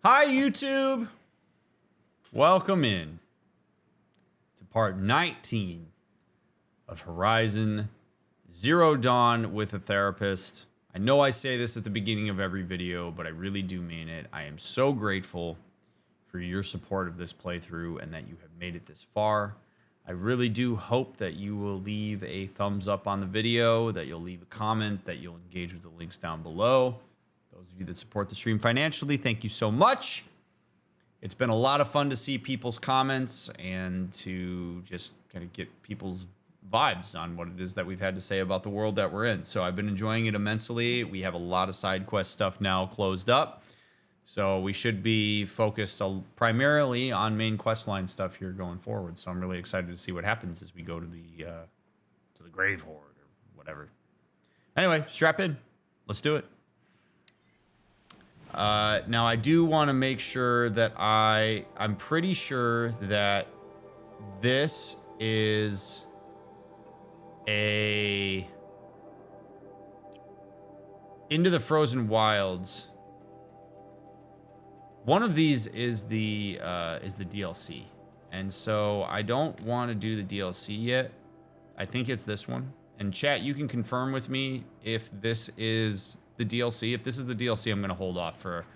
Hi, YouTube. Welcome in to part 19 of Horizon Zero Dawn with a Therapist. I know I say this at the beginning of every video, but I really do mean it. I am so grateful for your support of this playthrough and that you have made it this far. I really do hope that you will leave a thumbs up on the video, that you'll leave a comment, that you'll engage with the links down below. Those of you that support the stream financially, thank you so much. It's been a lot of fun to see people's comments and to just kind of get people's vibes on what it is that we've had to say about the world that we're in. So I've been enjoying it immensely. We have a lot of side quest stuff now closed up. So we should be focused primarily on main quest line stuff here going forward. So I'm really excited to see what happens as we go to the Grave Horde or whatever. Anyway, strap in. Let's do it. Now I do want to make sure that I'm pretty sure that this is a Into the Frozen Wilds. One of these is the DLC, and so I don't want to do the DLC yet. I think it's this one. And chat, you can confirm with me if this is the DLC. If this is the DLC, I'm going to hold off for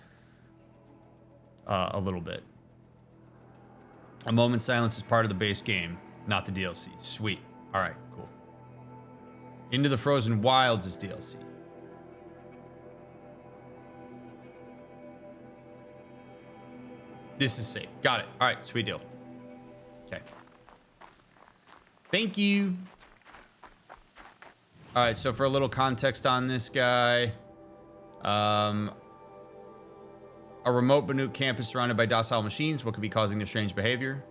a little bit. A Moment's Silence is part of the base game, not the DLC. Sweet. All right, cool. Into the Frozen Wilds is DLC. This is safe. Got it. All right, sweet deal. Okay. Thank you. All right, so for a little context on this guy, a remote Banuk camp is surrounded by docile machines. What could be causing their strange behavior?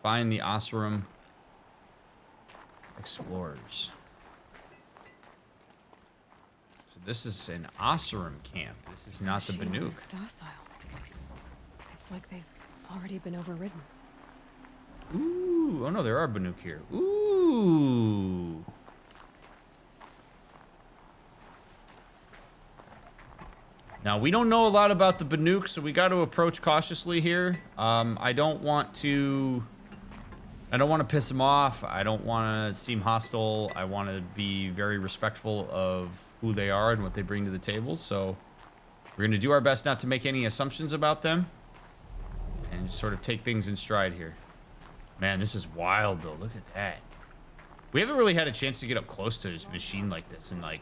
Find the Oseram explorers. So this is an Oseram camp. This is not the Banuk. Docile. It's like they've already been overridden. Ooh, oh no, there are Banuk here. Ooh. Now, we don't know a lot about the Banuk, so we got to approach cautiously here. I don't want to piss them off. I don't want to seem hostile. I want to be very respectful of who they are and what they bring to the table. So we're going to do our best not to make any assumptions about them and just sort of take things in stride here. Man, this is wild, though. Look at that. We haven't really had a chance to get up close to this machine like this and, like,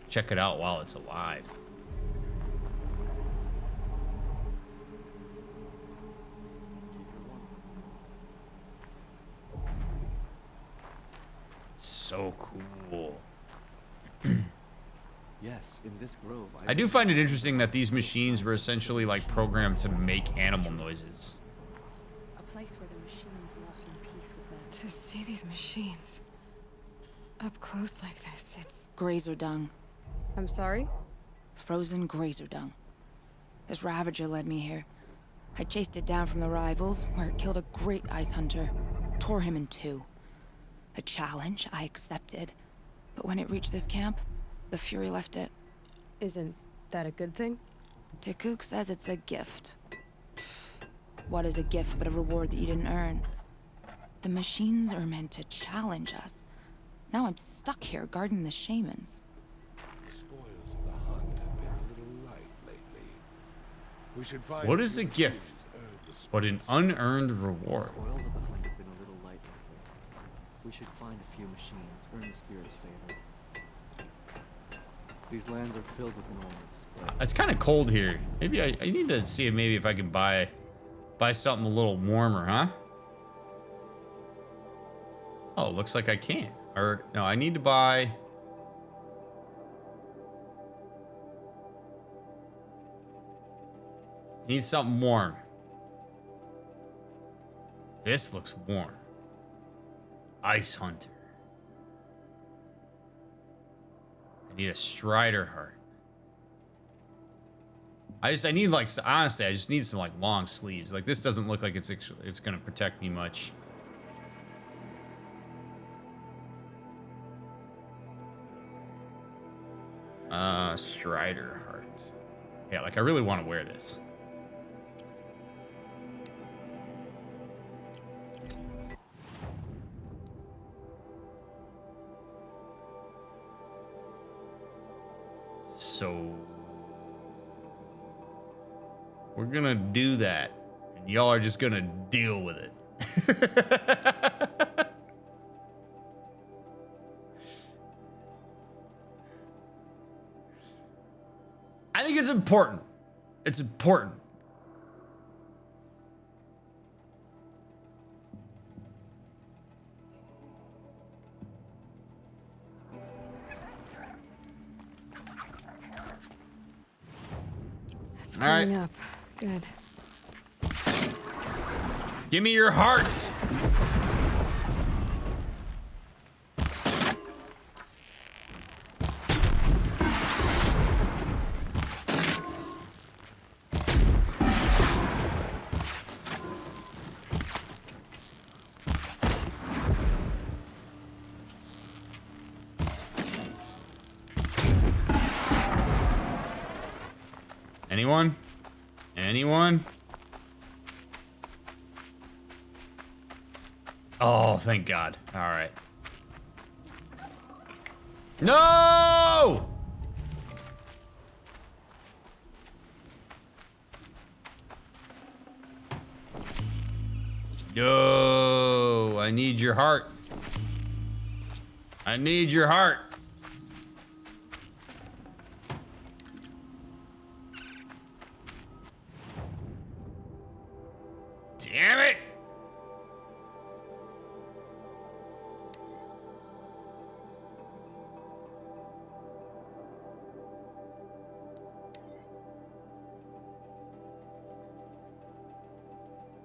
check it out while it's alive. So cool. Yes, in this grove. I do find it interesting that these machines were essentially, like, programmed to make animal noises. A place where the machines walk in peace with them. To see these machines up close like this, it's Grazer dung. I'm sorry? Frozen grazer dung. This Ravager led me here. I chased it down from the rivals, where it killed a great ice hunter. Tore him in two. A challenge I accepted. But when it reached this camp, the Fury left it. Isn't that a good thing? Tikuk says it's a gift. Pfft. What is a gift but a reward that you didn't earn? The machines are meant to challenge us. Now I'm stuck here guarding the shamans. The spoils of the hunt have been a little light lately. We should find What is a gift but an unearned reward? Spoils of the hunt have been a little light lately. We should find a few machines, earn the spirit's favor. These lands are filled with noise. It's kind of cold here. Maybe I need to see maybe if I can buy something a little warmer, huh? Oh, looks like I can't. Or no, I need to buy. Need something warm. This looks warm. Ice Hunter. I need a Strider Heart. I need, like, honestly, I just need some, like, long sleeves. Like, this doesn't look like it's gonna protect me much. Strider Heart. Yeah, like I really want to wear this. So we're gonna do that, and y'all are just gonna deal with it. I think it's important. It's important. It's All right. cleaning up. Good. Give me your heart. Anyone? Anyone? Oh, thank God. All right. No! No, I need your heart. I need your heart. Damn it!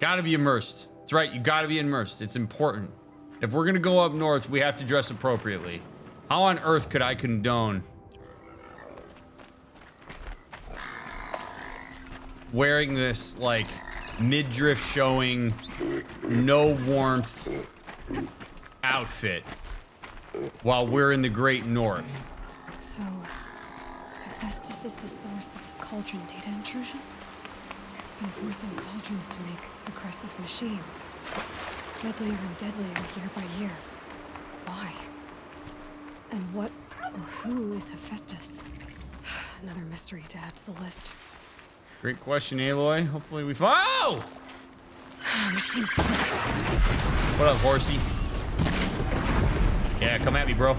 Gotta be immersed. That's right, you gotta be immersed. It's important. If we're gonna go up north, we have to dress appropriately. How on earth could I condone wearing this, like, midriff showing, no warmth outfit while we're in the Great North? So, Hephaestus is the source of cauldron data intrusions? It's been forcing cauldrons to make aggressive machines. Deadlier and deadlier year by year. Why? And what or who is Hephaestus? Another mystery to add to the list. Great question, Aloy. Hopefully we find. Oh! Machines. What up, horsey? Yeah, come at me, bro.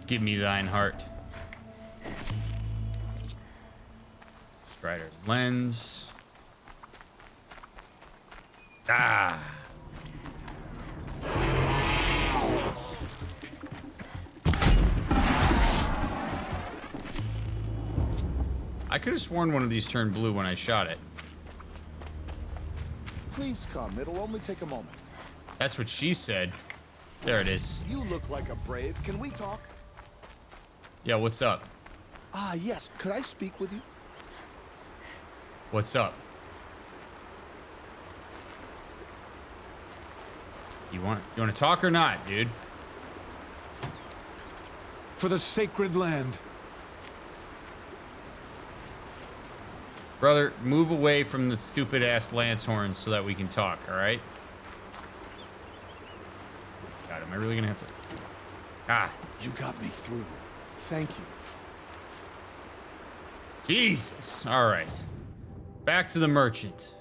Give me thine heart. Strider's lens. Ah. I could have sworn one of these turned blue when I shot it. Please come. It'll only take a moment. That's what she said. There it is. You look like a brave. Can we talk? Yeah, what's up? Ah, yes. Could I speak with you? What's up? You want to talk or not, dude? For the sacred land. Brother, move away from the stupid ass lance horns so that we can talk, all right? God, am I really gonna have to? Ah, You got me through. Thank you. Jesus. All right. Back to the merchant.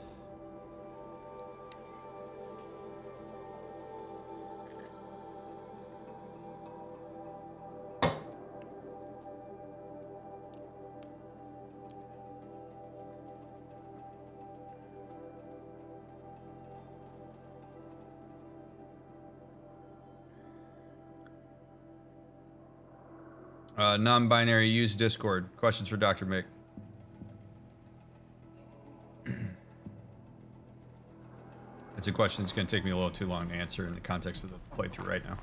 Non-binary, use Discord. Questions for DrMick. That's a question that's going to take me a little too long to answer in the context of the playthrough right now.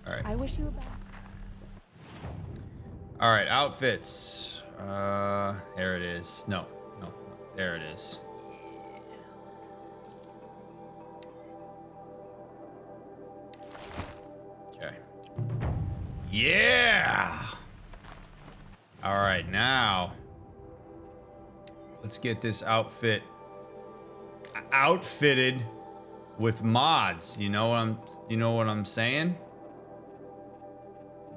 All right. I wish you were back. All right, outfits. There it is. No, there it is. Okay. Yeah. All right, now let's get this outfit outfitted with mods. You know what I'm saying?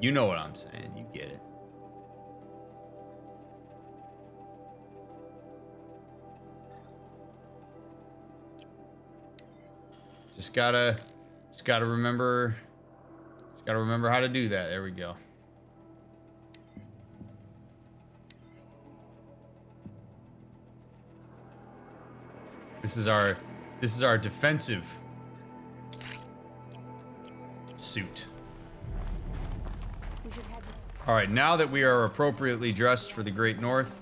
You know what I'm saying. You get it. Just gotta remember how to do that. There we go. This is our defensive suit. All right, now that we are appropriately dressed for the Great North,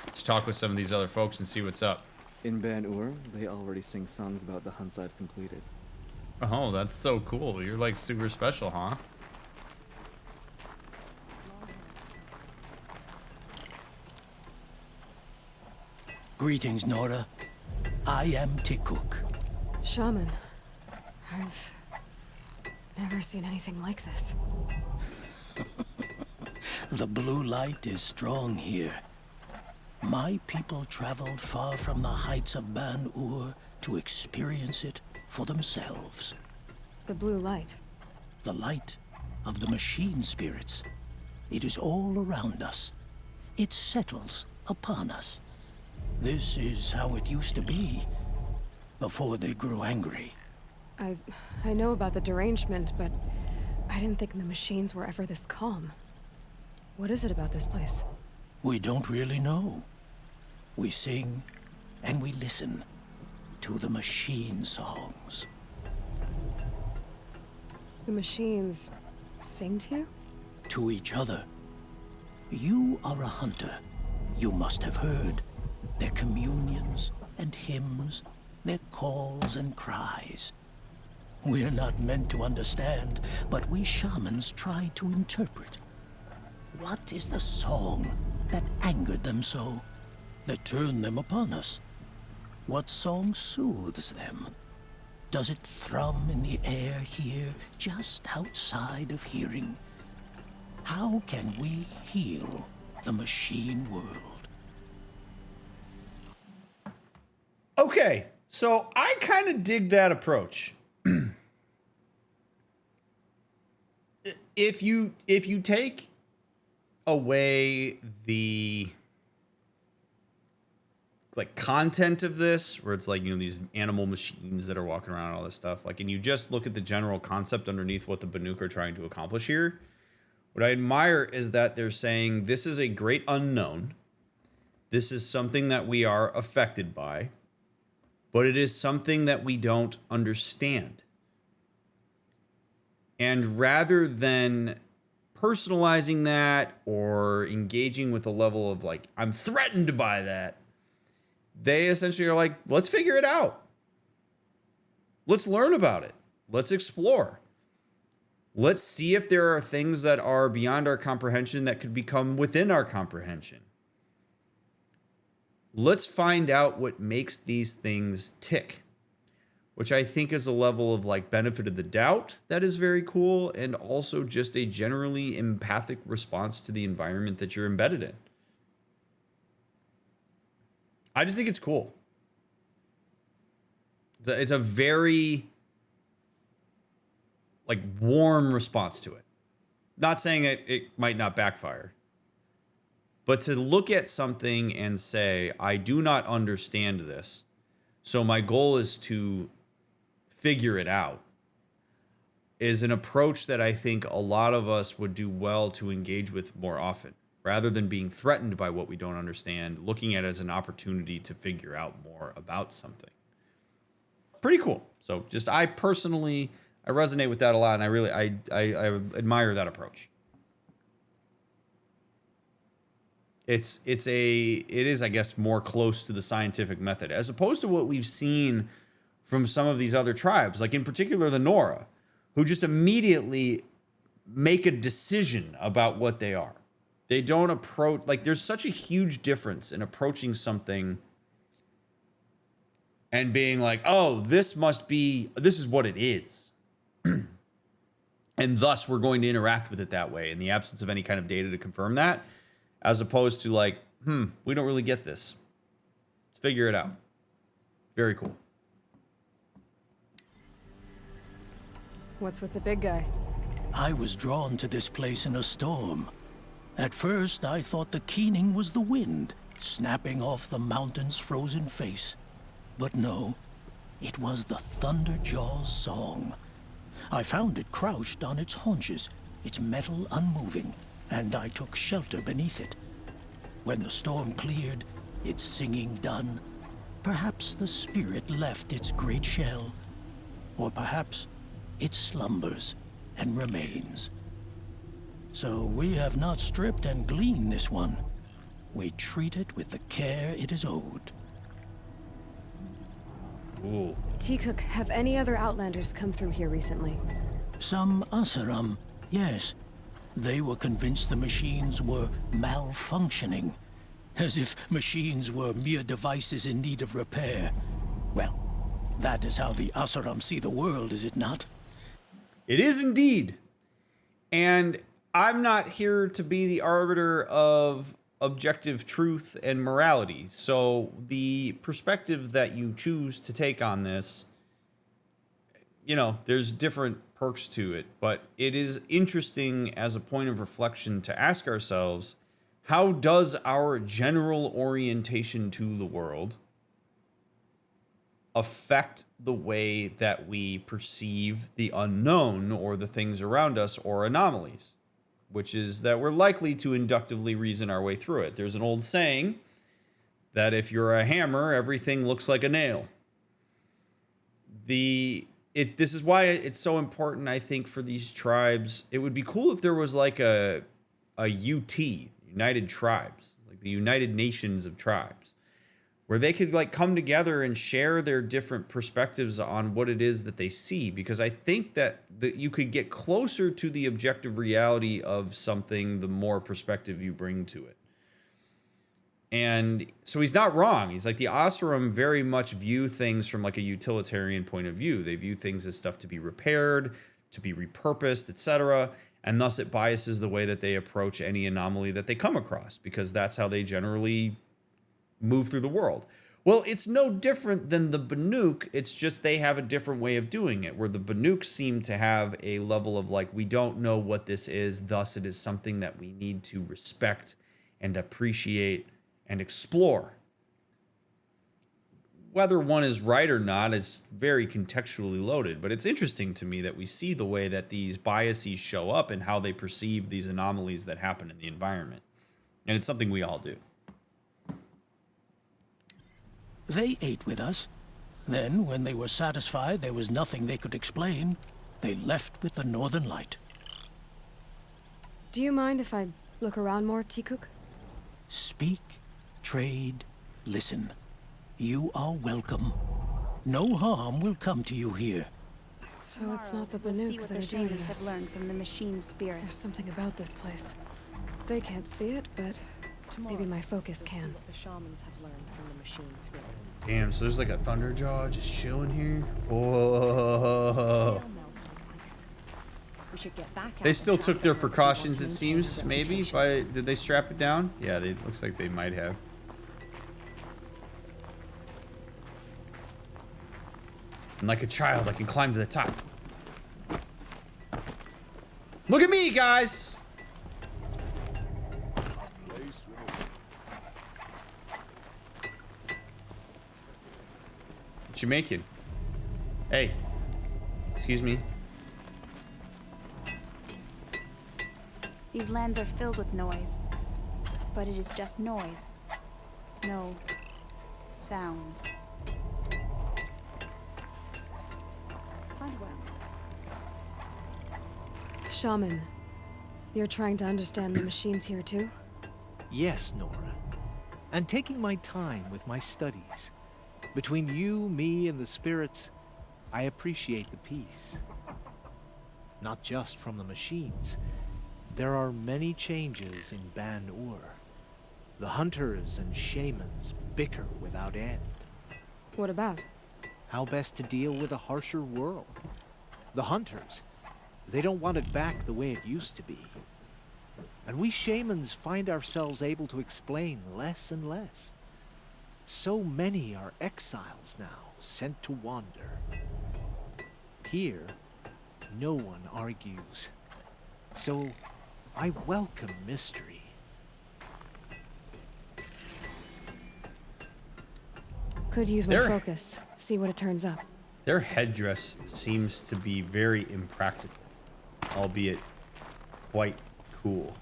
let's talk with some of these other folks and see what's up. In Banuk, they already sing songs about the hunts I've completed. Oh, that's so cool. You're like super special, huh? Greetings, Nora. I am Tikuk. Shaman. I've never seen anything like this. The blue light is strong here. My people traveled far from the heights of Banuk to experience it for themselves. The blue light. The light of the machine spirits. It is all around us. It settles upon us. This is how it used to be, before they grew angry. I know about the derangement, but I didn't think the machines were ever this calm. What is it about this place? We don't really know. We sing and we listen to the machine songs. The machines sing to you? To each other. You are a hunter. You must have heard their communions and hymns, their calls and cries. We're not meant to understand, but we shamans try to interpret. What is the song that angered them so, that turned them upon us? What song soothes them? Does it thrum in the air here, just outside of hearing? How can we heal the machine world? Okay, so I kind of dig that approach. If you take away the like content of this, where it's like, you know, these animal machines that are walking around and all this stuff, like, and you just look at the general concept underneath what the Banuk are trying to accomplish here, what I admire is that they're saying this is a great unknown. This is something that we are affected by, but it is something that we don't understand. And rather than personalizing that or engaging with a level of like, I'm threatened by that, they essentially are like, let's figure it out. Let's learn about it. Let's explore. Let's see if there are things that are beyond our comprehension that could become within our comprehension. Let's find out what makes these things tick, which I think is a level of like benefit of the doubt that is very cool, and also just a generally empathic response to the environment that you're embedded in. I just think it's cool. It's a very like warm response to it. Not saying it might not backfire, but to look at something and say, I do not understand this, so my goal is to figure it out, is an approach that I think a lot of us would do well to engage with more often, rather than being threatened by what we don't understand, looking at it as an opportunity to figure out more about something. Pretty cool. So just I personally I resonate with that a lot, and I really I admire that approach. It is, I guess, more close to the scientific method, as opposed to what we've seen from some of these other tribes, like in particular the Nora, who just immediately make a decision about what they are. They don't approach, like, there's such a huge difference in approaching something and being like, oh, this is what it is. And thus we're going to interact with it that way in the absence of any kind of data to confirm that, as opposed to like, we don't really get this. Let's figure it out. Very cool. What's with the big guy? I was drawn to this place in a storm. At first, I thought the keening was the wind, snapping off the mountain's frozen face. But no, it was the Thunderjaw's song. I found it crouched on its haunches, its metal unmoving, and I took shelter beneath it. When the storm cleared, its singing done, perhaps the spirit left its great shell, or perhaps it slumbers and remains. So we have not stripped and gleaned this one. We treat it with the care it is owed. Cool. T-Cook, have any other Outlanders come through here recently? Some Oseram, yes. They were convinced the machines were malfunctioning, as if machines were mere devices in need of repair. Well, that is how the Oseram see the world, is it not? It is indeed. And I'm not here to be the arbiter of objective truth and morality. So the perspective that you choose to take on this, you know, there's different perks to it, but it is interesting as a point of reflection to ask ourselves, how does our general orientation to the world affect the way that we perceive the unknown or the things around us or anomalies? Which is that we're likely to inductively reason our way through it. There's an old saying that if you're a hammer, everything looks like a nail. This is why it's so important, I think, for these tribes. It would be cool if there was like a UT, United Tribes, like the United Nations of Tribes, where they could like come together and share their different perspectives on what it is that they see. Because I think that you could get closer to the objective reality of something the more perspective you bring to it. And so he's not wrong. He's like, the Oseram very much view things from like a utilitarian point of view. They view things as stuff to be repaired, to be repurposed, etc. And thus it biases the way that they approach any anomaly that they come across, because that's how they generally move through the world. Well, it's no different than the Banuk. It's just they have a different way of doing it, where the Banuk seem to have a level of like, we don't know what this is, thus it is something that we need to respect and appreciate and explore. Whether one is right or not is very contextually loaded, but it's interesting to me that we see the way that these biases show up and how they perceive these anomalies that happen in the environment. And it's something we all do. They ate with us. Then, when they were satisfied there was nothing they could explain, they left with the Northern Light. Do you mind if I look around more, T-Cook? Speak, trade, listen. You are welcome. No harm will come to you here. So it's not the We'll see Banuk what that the are doing shamans this. have learned from the machine There's spirits. something about this place. They can't see it, but maybe my focus can. What the shamans have learned from the machine spirits. Damn, so there's like a Thunderjaw just chilling here. Whoa. We should get back They out still and took track their them if we want precautions, to it maintain seems, our maybe. reputations. Did they strap it down? Yeah, looks like they might have. And like a child, I can climb to the top. Look at me, guys! What you making? Hey. Excuse me. These lands are filled with noise, but it is just noise. No sounds. Find well. Shaman, you're trying to understand the machines here too? Yes, Nora. And taking my time with my studies. Between you, me, and the spirits, I appreciate the peace. Not just from the machines. There are many changes in Banuk. The hunters and shamans bicker without end. What about? How best to deal with a harsher world. The hunters, they don't want it back the way it used to be. And we shamans find ourselves able to explain less and less. So many are exiles now, sent to wander. Here, no one argues. So, I welcome mystery. Could use my There- focus. See what it turns up. Their headdress seems to be very impractical, albeit quite cool.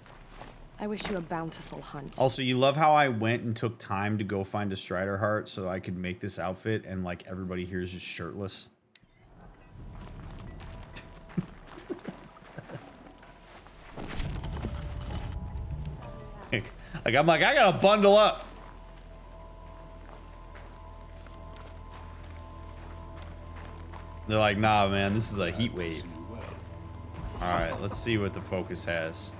I wish you a bountiful hunt. Also, you love how I went and took time to go find a Strider heart so I could make this outfit, and like everybody here is just shirtless. Like I'm like, I gotta bundle up. They're like, nah, man, this is a heat wave. All right, let's see what the focus has.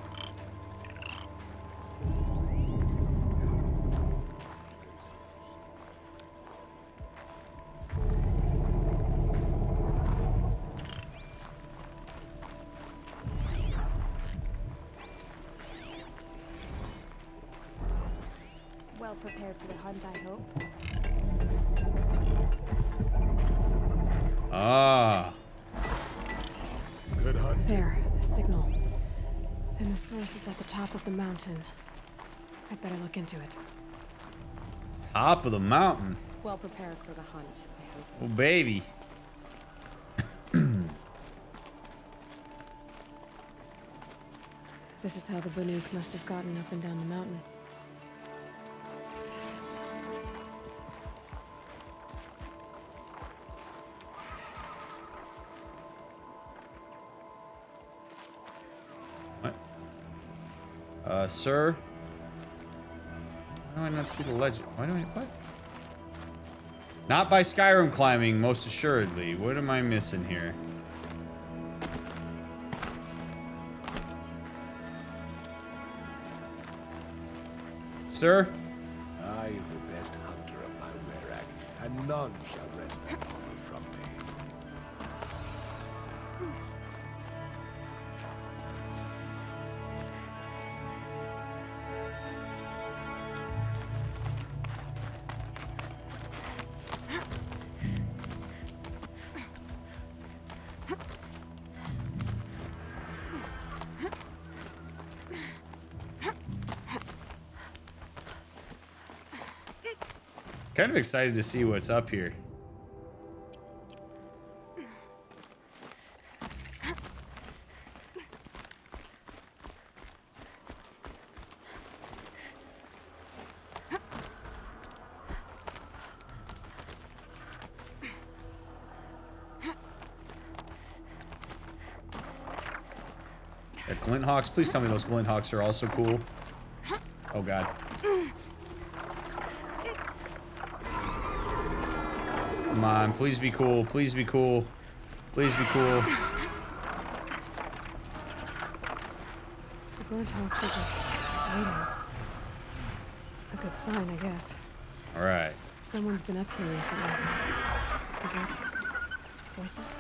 Well prepared for the hunt, I hope. Ah. Good hunt. There, a signal. And the source is at the top of the mountain. I'd better look into it. Top of the mountain. Well prepared for the hunt, I hope. Oh, baby. This is how the Banuk must have gotten up and down the mountain. What? Sir? Why do I not see the legend? Why do I... What? Not by Skyrim climbing, most assuredly. What am I missing here? Sir? I am the best hunter of my Werak, and none shall wrest that honor from me. Kind of excited to see what's up here. Yeah, glint hawks. Please tell me those glint hawks are also cool. Oh god. Come on, please be cool. Please be cool. Please be cool. The Glinthawks are just waiting. A good sign, I guess. All right. Someone's been up here recently. Was that voices?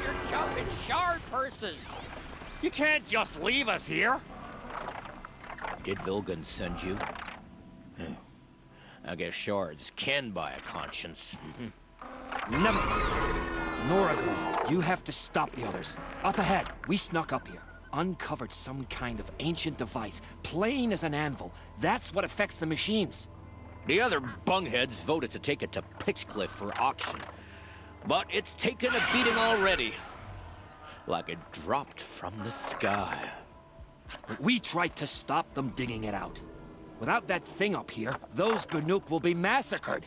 You're jumping shard persons. You can't just leave us here. Did Vilgun send you? I guess shards can buy a conscience. Never. Nora, girl, you have to stop the others. Up ahead, we snuck up here. Uncovered some kind of ancient device, plain as an anvil. That's what affects the machines. The other bungheads voted to take it to Pitchcliff for auction. But it's taken a beating already. Like it dropped from the sky. We tried to stop them digging it out. Without that thing up here, those Banuk will be massacred.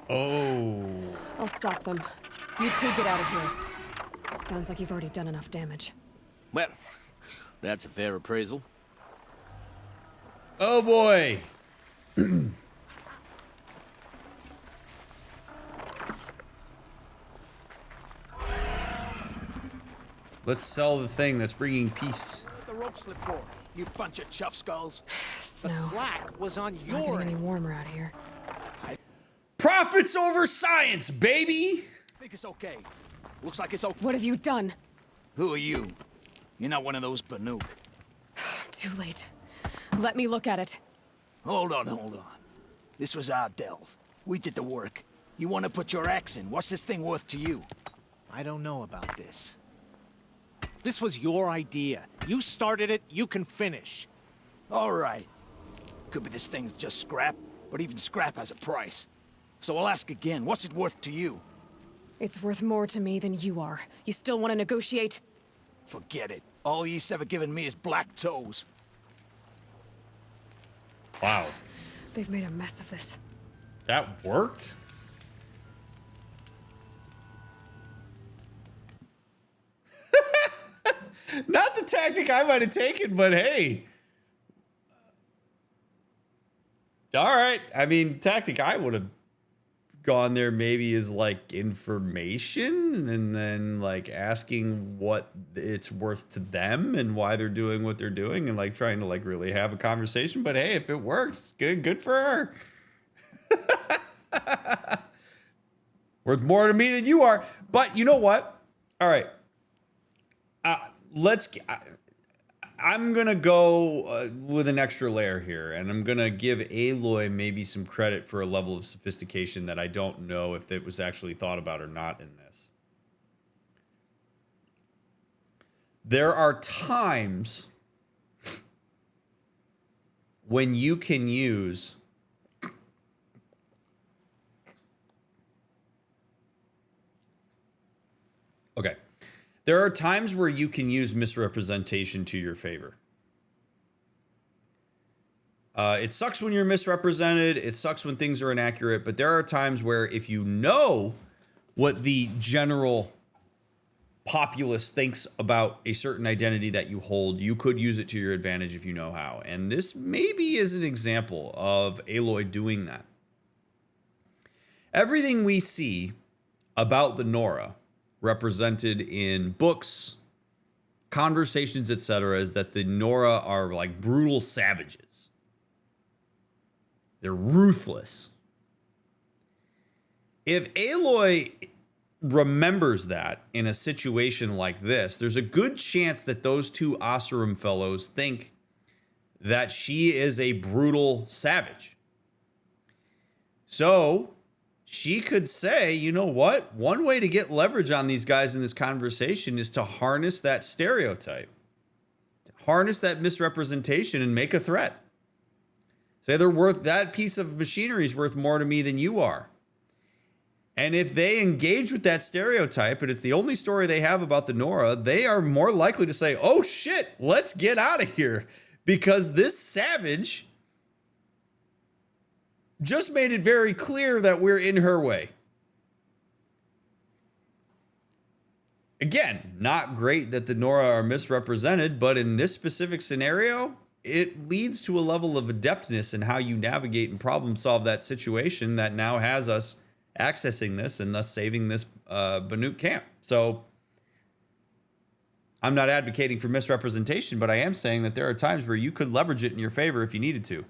Oh. I'll stop them. You two get out of here. It sounds like you've already done enough damage. Well, that's a fair appraisal. Oh boy. Let's sell the thing that's bringing peace. The rope slip for, you bunch of chuff skulls. Snow. The slack was on It's not your getting any end. warmer out here. Profits over science, baby. I think it's okay. Looks like it's okay. What have you done? Who are you? You're not one of those Banuk. Too late. Let me look at it. Hold on. This was our delve. We did the work. You want to put your axe in? What's this thing worth to you? I don't know about this. This was your idea. You started it, you can finish. All right. Could be this thing's just scrap, but even scrap has a price. So I'll ask again, what's it worth to you? It's worth more to me than you are. You still want to negotiate? Forget it. All you've ever given me is black toes. Wow. They've made a mess of this. That worked? Not the tactic I might have taken, but hey. All right. I mean, tactic I would have gone there maybe is like information and then like asking what it's worth to them and why they're doing what they're doing and like trying to like really have a conversation. But hey, if it works, good for her. Worth more to me than you are. But you know what? All right. I'm going to go with an extra layer here, and I'm going to give Aloy maybe some credit for a level of sophistication that I don't know if it was actually thought about or not in this. There are times when you can use okay. There are times where you can use misrepresentation to your favor. It sucks when you're misrepresented. It sucks when things are inaccurate. But there are times where if you know what the general populace thinks about a certain identity that you hold, you could use it to your advantage if you know how. And this maybe is an example of Aloy doing that. Everything we see about the Nora represented in books, conversations, etc., is that the Nora are like brutal savages. They're ruthless. If Aloy remembers that in a situation like this, there's a good chance that those two Oseram fellows think that she is a brutal savage. So she could say, you know what? One way to get leverage on these guys in this conversation is to harness that stereotype, to harness that misrepresentation and make a threat. Say they're worth, that piece of machinery is worth more to me than you are. And if they engage with that stereotype and it's the only story they have about the Nora, they are more likely to say, oh shit, let's get out of here because this savage just made it very clear that we're in her way. Again, not great that the Nora are misrepresented, but in this specific scenario, it leads to a level of adeptness in how you navigate and problem solve that situation that now has us accessing this and thus saving this Banuk camp. So I'm not advocating for misrepresentation, but I am saying that there are times where you could leverage it in your favor if you needed to.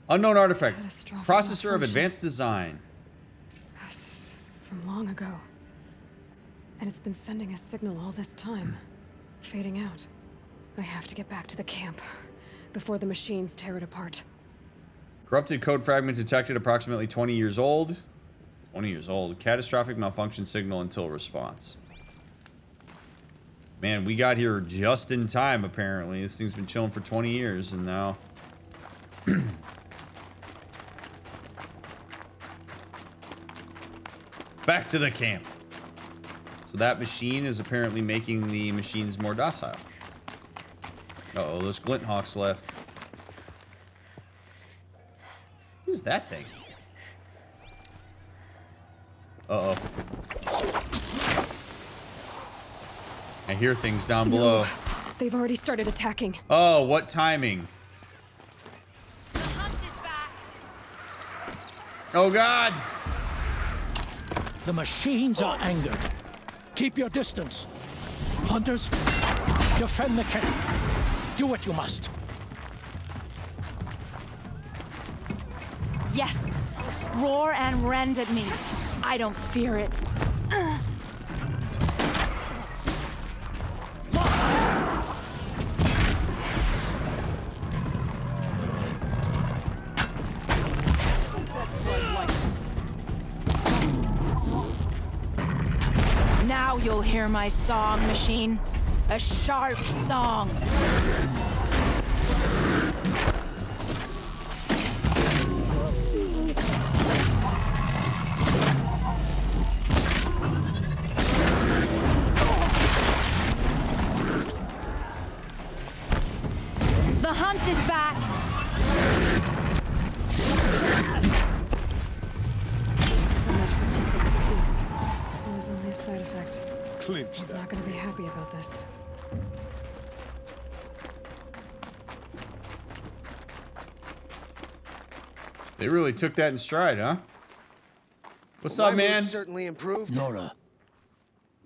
Unknown artifact. Processor of advanced design. This is from long ago. And it's been sending a signal all this time. Fading out. I have to get back to the camp before the machines tear it apart. Corrupted code fragment detected, approximately 20 years old. 20 years old. Catastrophic malfunction signal until response. Man, we got here just in time, apparently. This thing's been chilling for 20 years, and now... Back to the camp. So that machine is apparently making the machines more docile. Uh-oh, those glint hawks left. Who's that thing? Uh-oh. I hear things down below. They've already started attacking. Oh, what timing? The hunt is back. Oh, God! The machines are angered. Keep your distance. Hunters, defend the camp. Do what you must. Yes. Roar and rend at me. I don't fear it. Now you'll hear my song, machine. A sharp song. The hunt is back. So much for T-Fix peace. It was only a side effect. Clinch He's that. not going to be happy about this. They really took that in stride, huh? What's up, My man? mood certainly improved. Nora,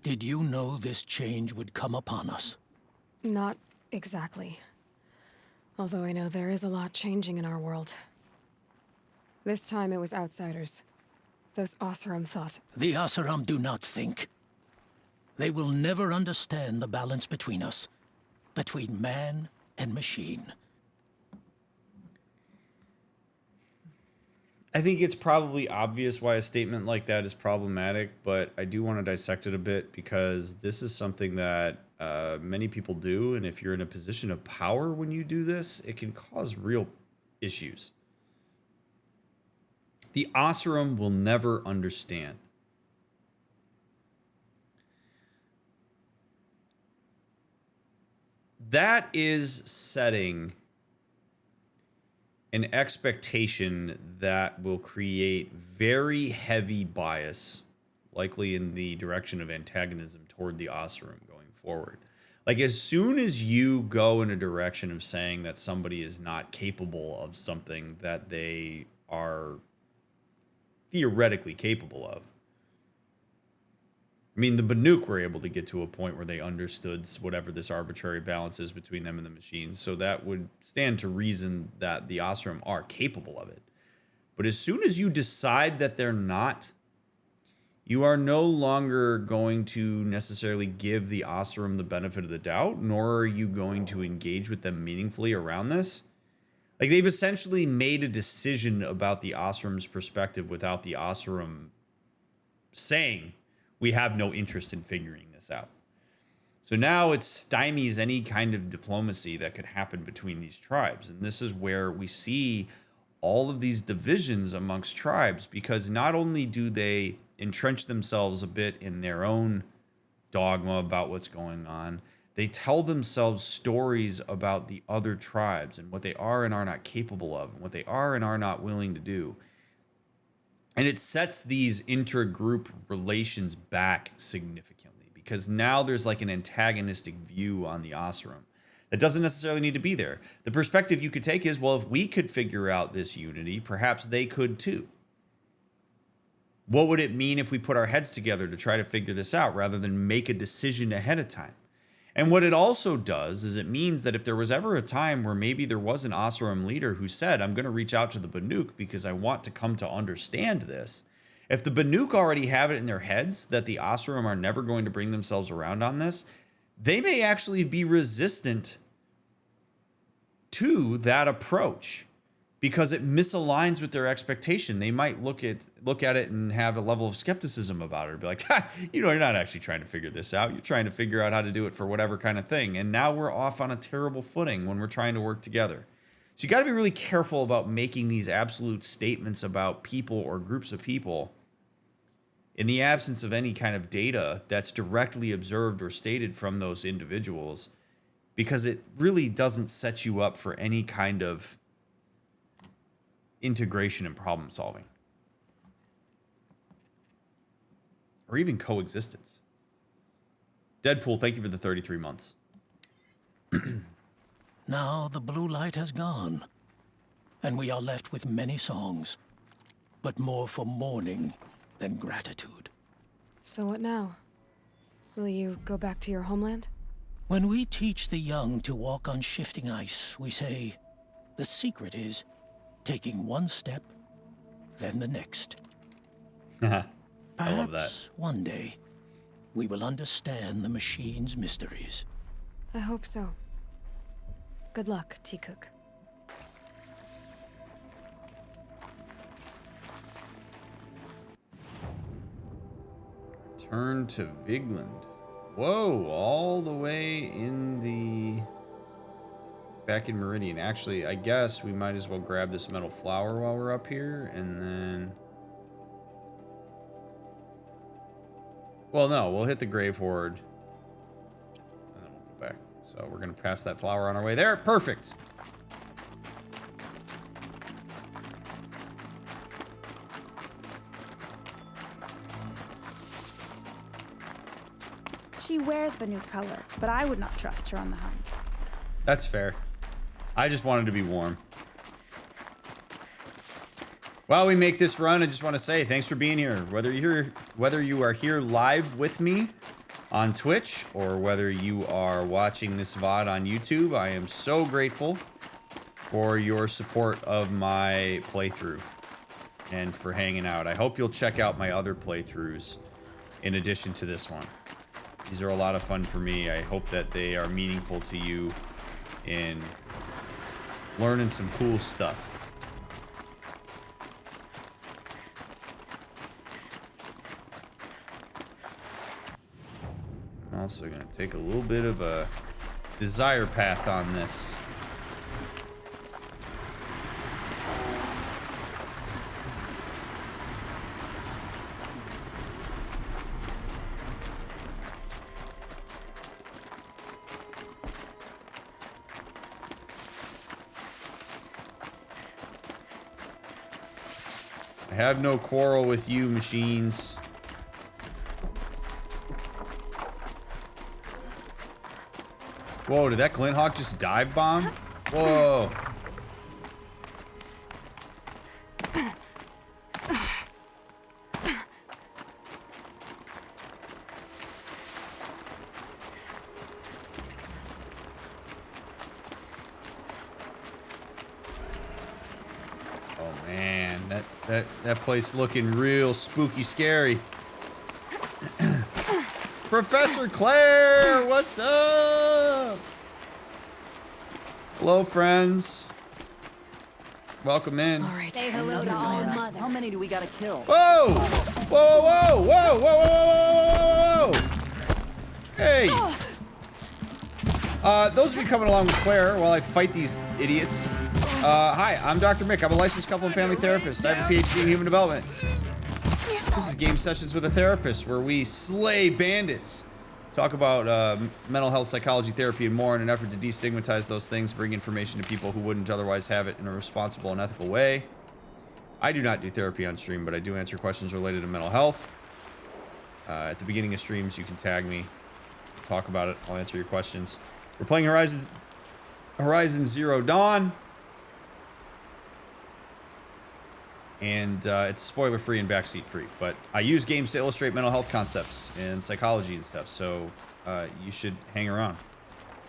did you know this change would come upon us? Not exactly. Although I know there is a lot changing in our world. This time it was outsiders. Those Oseram thought. The Oseram do not think. They will never understand the balance between us, between man and machine. I think it's probably obvious why a statement like that is problematic, but I do want to dissect it a bit because this is something that many people do, and if you're in a position of power when you do this, it can cause real issues. The Oseram will never understand. That is setting an expectation that will create very heavy bias, likely in the direction of antagonism toward the Oseram going forward. Like, as soon as you go in a direction of saying that somebody is not capable of something that they are theoretically capable of. I mean, the Banuk were able to get to a point where they understood whatever this arbitrary balance is between them and the machines. So that would stand to reason that the Oseram are capable of it. But as soon as you decide that they're not, you are no longer going to necessarily give the Oseram the benefit of the doubt, nor are you going to engage with them meaningfully around this. Like, they've essentially made a decision about the Oseram's perspective without the Oseram saying, we have no interest in figuring this out. So now it stymies any kind of diplomacy that could happen between these tribes. And this is where we see all of these divisions amongst tribes, because not only do they entrench themselves a bit in their own dogma about what's going on, they tell themselves stories about the other tribes and what they are and are not capable of, and what they are and are not willing to do. And it sets these inter-group relations back significantly, because now there's like an antagonistic view on the Oseram that doesn't necessarily need to be there. The perspective you could take is, well, if we could figure out this unity, perhaps they could too. What would it mean if we put our heads together to try to figure this out rather than make a decision ahead of time? And what it also does is it means that if there was ever a time where maybe there was an Oseram leader who said, I'm going to reach out to the Banuk because I want to come to understand this. If the Banuk already have it in their heads that the Oseram are never going to bring themselves around on this, they may actually be resistant to that approach because it misaligns with their expectation. They might look at it and have a level of skepticism about it. Be like, you're not actually trying to figure this out. You're trying to figure out how to do it for whatever kind of thing. And now we're off on a terrible footing when we're trying to work together. So you got to be really careful about making these absolute statements about people or groups of people in the absence of any kind of data that's directly observed or stated from those individuals, because it really doesn't set you up for any kind of integration and problem solving. Or even coexistence. Deadpool, thank you for the 33 months. Now the blue light has gone, and we are left with many songs, but more for mourning than gratitude. So what now? Will you go back to your homeland? When we teach the young to walk on shifting ice, we say, the secret is taking one step, then the next. I love that. Perhaps one day, we will understand the machine's mysteries. I hope so. Good luck, T-Cook. Turn to Vigland. Whoa, all the way in the... back in Meridian. Actually, I guess we might as well grab this metal flower while we're up here, and then... Well, no, we'll hit the Grave Horde. And then we'll go back. So we're going to pass that flower on our way there. Perfect. She wears Banuk color, but I would not trust her on the hunt. That's fair. I just wanted to be warm. While we make this run, I just want to say thanks for being here. Whether you are here live with me on Twitch or whether you are watching this VOD on YouTube, I am so grateful for your support of my playthrough and for hanging out. I hope you'll check out my other playthroughs in addition to this one. These are a lot of fun for me. I hope that they are meaningful to you in learning some cool stuff. I'm also going to take a little bit of a desire path on this. I have no quarrel with you, machines. Whoa, did that Glinthawk just dive bomb? Whoa. Oh man, that place looking real spooky scary. Professor Claire, what's up? Hello, friends. Welcome in. All right. Say hello to our mother. How many do we gotta kill? Whoa! Whoa, whoa, whoa, whoa, whoa, whoa, whoa, whoa! Hey! Those of you coming along with Claire while I fight these idiots. Hi, I'm DrMick. I'm a licensed couple and family therapist. I have a PhD in human development. This is Game Sessions with a Therapist, where we slay bandits. Talk about mental health, psychology, therapy, and more in an effort to destigmatize those things, bring information to people who wouldn't otherwise have it in a responsible and ethical way. I do not do therapy on stream, but I do answer questions related to mental health. At the beginning of streams, you can tag me. Talk about it. I'll answer your questions. We're playing Horizon Zero Dawn. And it's spoiler-free and backseat-free. But I use games to illustrate mental health concepts and psychology and stuff, so you should hang around.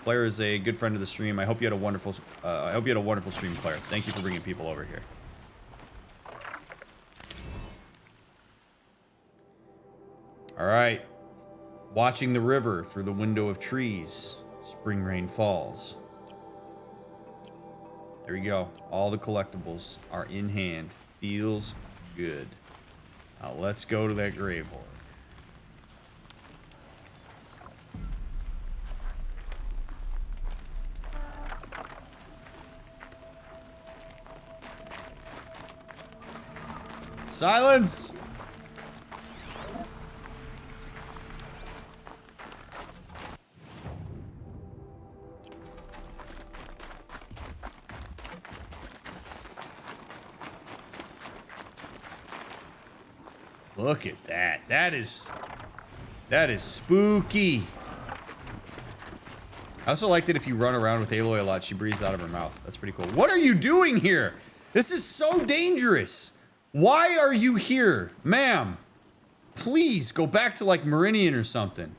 Claire is a good friend of the stream. I hope you had a wonderful stream, Claire. Thank you for bringing people over here. All right. Watching the river through the window of trees. Spring rain falls. There we go. All the collectibles are in hand. Feels good. Now let's go to that grave horde. Silence! Look at that. That is spooky. I also like that if you run around with Aloy a lot, she breathes out of her mouth. That's pretty cool. What are you doing here? This is so dangerous. Why are you here? Ma'am, please go back to like Meridian or something.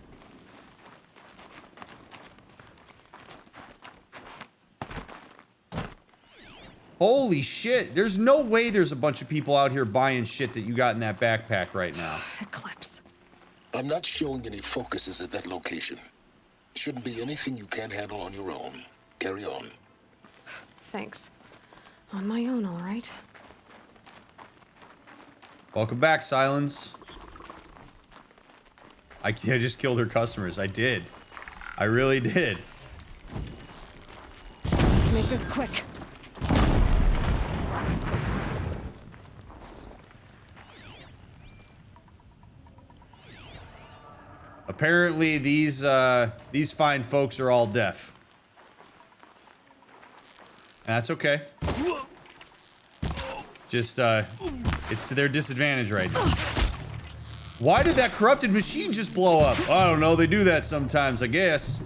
Holy shit. There's no way there's a bunch of people out here buying shit that you got in that backpack right now. Eclipse. I'm not showing any focuses at that location. Shouldn't be anything you can't handle on your own. Carry on. Thanks. On my own, all right. Welcome back, Silence. I just killed her customers. I did. I really did. Let's make this quick. Apparently, these fine folks are all deaf. That's okay. Just, it's to their disadvantage right now. Why did that corrupted machine just blow up? I don't know, they do that sometimes, I guess.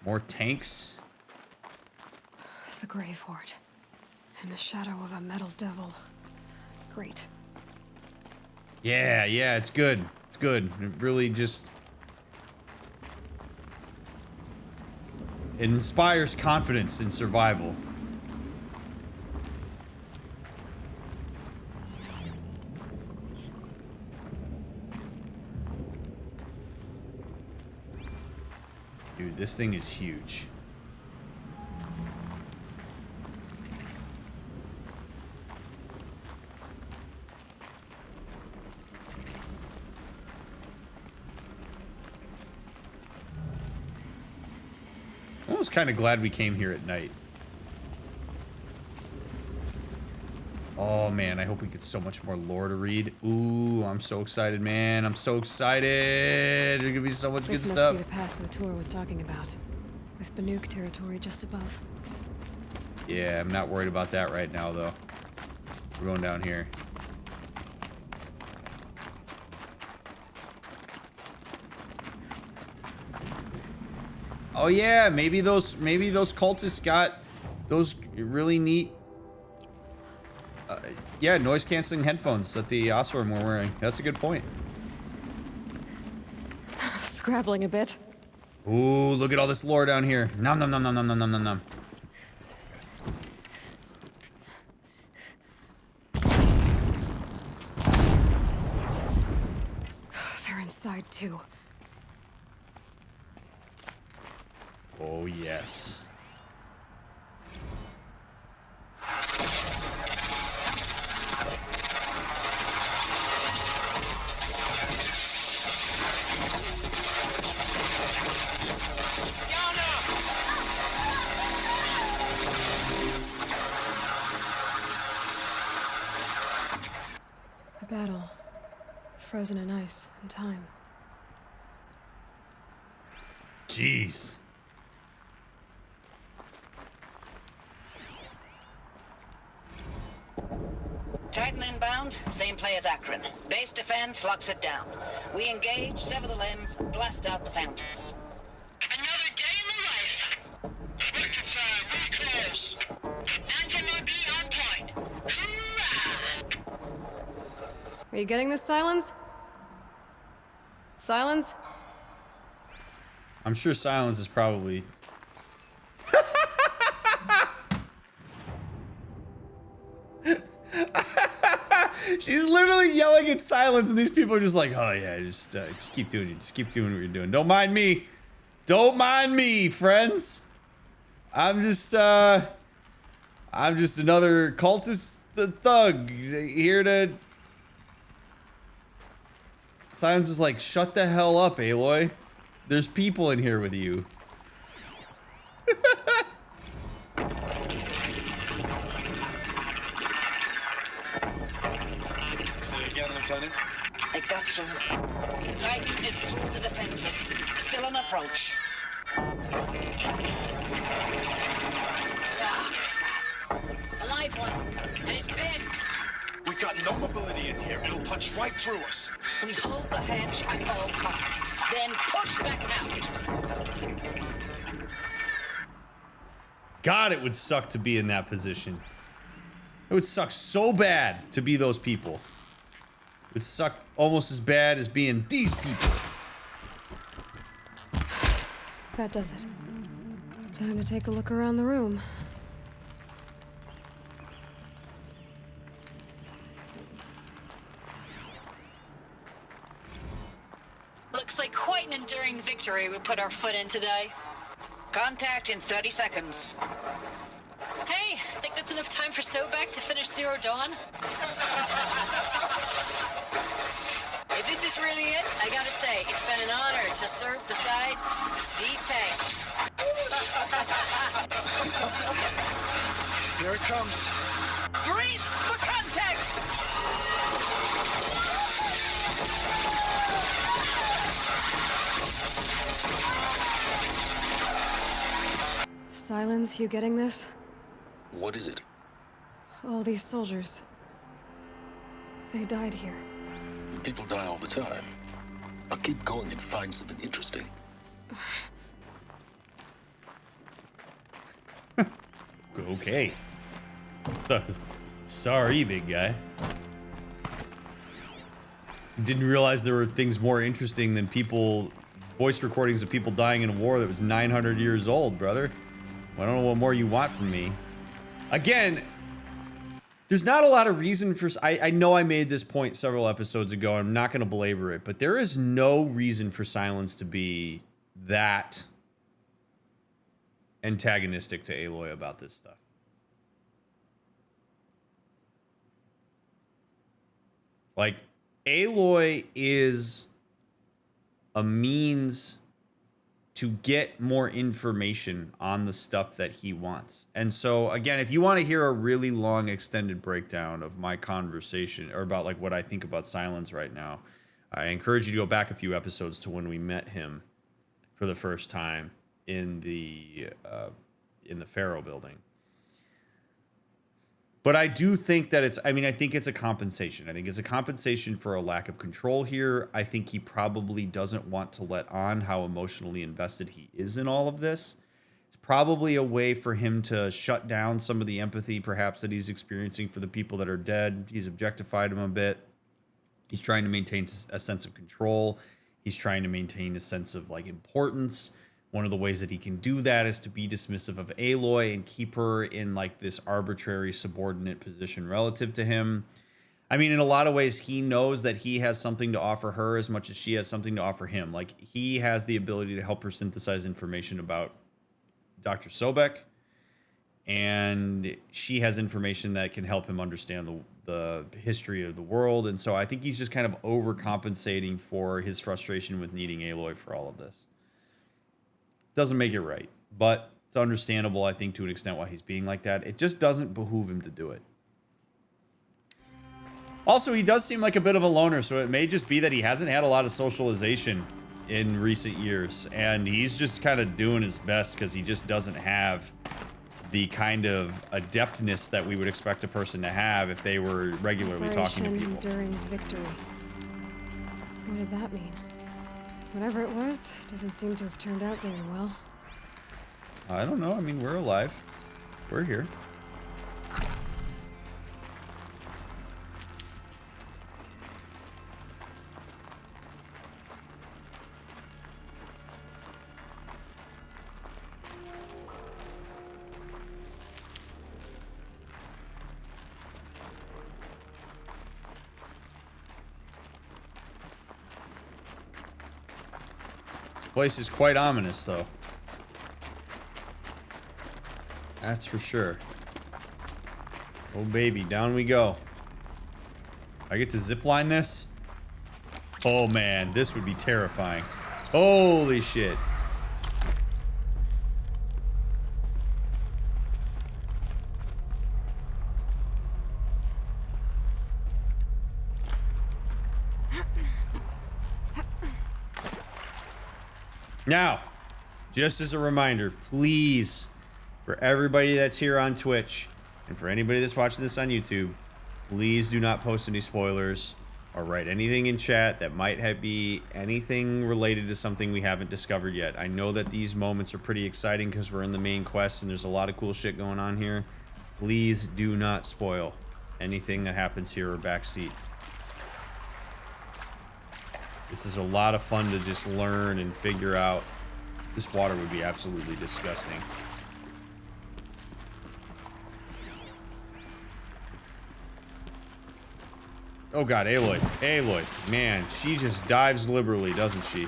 More tanks. The Grave Horde. In the shadow of a metal devil. Great. Yeah, it's good. It's good. It really just... It inspires confidence in survival. Dude, this thing is huge. I was kind of glad we came here at night. Oh man, I hope we get so much more lore to read. Ooh, I'm so excited, man. I'm so excited. There's gonna be so much good stuff. This must be the pass Matur was talking about. With Banuk territory just above. Yeah, I'm not worried about that right now, though. We're going down here. Oh yeah, maybe those cultists got those really neat yeah, noise canceling headphones that the Oseram were wearing. That's a good point. Scrabbling a bit. Ooh, look at all this lore down here. Nom nom nom nom nom nom nom nom nom. They're inside too. Oh yes. A battle. Frozen in ice and time. Jeez. Titan inbound, same play as Akron. Base defense locks it down. We engage, sever the limbs, blast out the fountains. Another day in the life. Working time, we're close. Engine will be on point. Hoorah! Are you getting this, Silence? Silence? I'm sure Silence is probably... She's literally yelling at Silence, and these people are just like, oh yeah, just keep doing it. Just keep doing what you're doing. Don't mind me. Don't mind me, friends. I'm just another cultist thug here to... Silence is like, shut the hell up, Aloy. There's people in here with you. Lieutenant? I got some. Titan is through the defenses. Still on approach. Ah, crap. A live one. And he's pissed. We got no mobility in here. It'll punch right through us. We hold the hedge at all costs. Then push back out. God, it would suck to be in that position. It would suck so bad to be those people. It would suck almost as bad as being these people. That does it. Time to take a look around the room. Looks like quite an enduring victory we put our foot in today. Contact in 30 seconds. Hey, think that's enough time for Sobek to finish Zero Dawn? If this is really it, I gotta say, it's been an honor to serve beside these tanks. Here it comes. Brace for contact! Silence, you getting this? What is it? All these soldiers. They died here. People die all the time. I'll keep going and find something interesting. Okay. So, sorry, big guy. Didn't realize there were things more interesting than voice recordings of people dying in a war that was 900 years old, brother. I don't know what more you want from me. Again, there's not a lot of reason for... I know I made this point several episodes ago. I'm not going to belabor it, but there is no reason for Silence to be that antagonistic to Aloy about this stuff. Like, Aloy is a means to get more information on the stuff that he wants. And so, again, if you want to hear a really long extended breakdown of my conversation or about like what I think about Silence right now, I encourage you to go back a few episodes to when we met him for the first time in the Pharaoh building. But I do think that I think it's a compensation. I think it's a compensation for a lack of control here. I think he probably doesn't want to let on how emotionally invested he is in all of this. It's probably a way for him to shut down some of the empathy, perhaps, that he's experiencing for the people that are dead. He's objectified them a bit. He's trying to maintain a sense of control. He's trying to maintain a sense of, like, importance. One of the ways that he can do that is to be dismissive of Aloy and keep her in like this arbitrary subordinate position relative to him. I mean, in a lot of ways, he knows that he has something to offer her as much as she has something to offer him. Like, he has the ability to help her synthesize information about Dr. Sobek, and she has information that can help him understand the history of the world. And so I think he's just kind of overcompensating for his frustration with needing Aloy for all of this. Doesn't make it right, but it's understandable, I think, to an extent why he's being like that. It just doesn't behoove him to do it. Also, he does seem like a bit of a loner, so it may just be that he hasn't had a lot of socialization in recent years, and he's just kind of doing his best because he just doesn't have the kind of adeptness that we would expect a person to have if they were regularly talking to people. During victory. What did that mean? Whatever it was, doesn't seem to have turned out very well. I don't know. I mean, we're alive. We're here. Place is quite ominous, though. That's for sure. Oh, baby, down we go. I get to zipline this? Oh, man, this would be terrifying. Holy shit. Now, just as a reminder, please, for everybody that's here on Twitch and for anybody that's watching this on YouTube, please do not post any spoilers or write anything in chat that might be anything related to something we haven't discovered yet. I know that these moments are pretty exciting because we're in the main quest and there's a lot of cool shit going on here. Please do not spoil anything that happens here or backseat. This is a lot of fun to just learn and figure out. This water would be absolutely disgusting. Oh god, Aloy. Aloy. Man, she just dives liberally, doesn't she?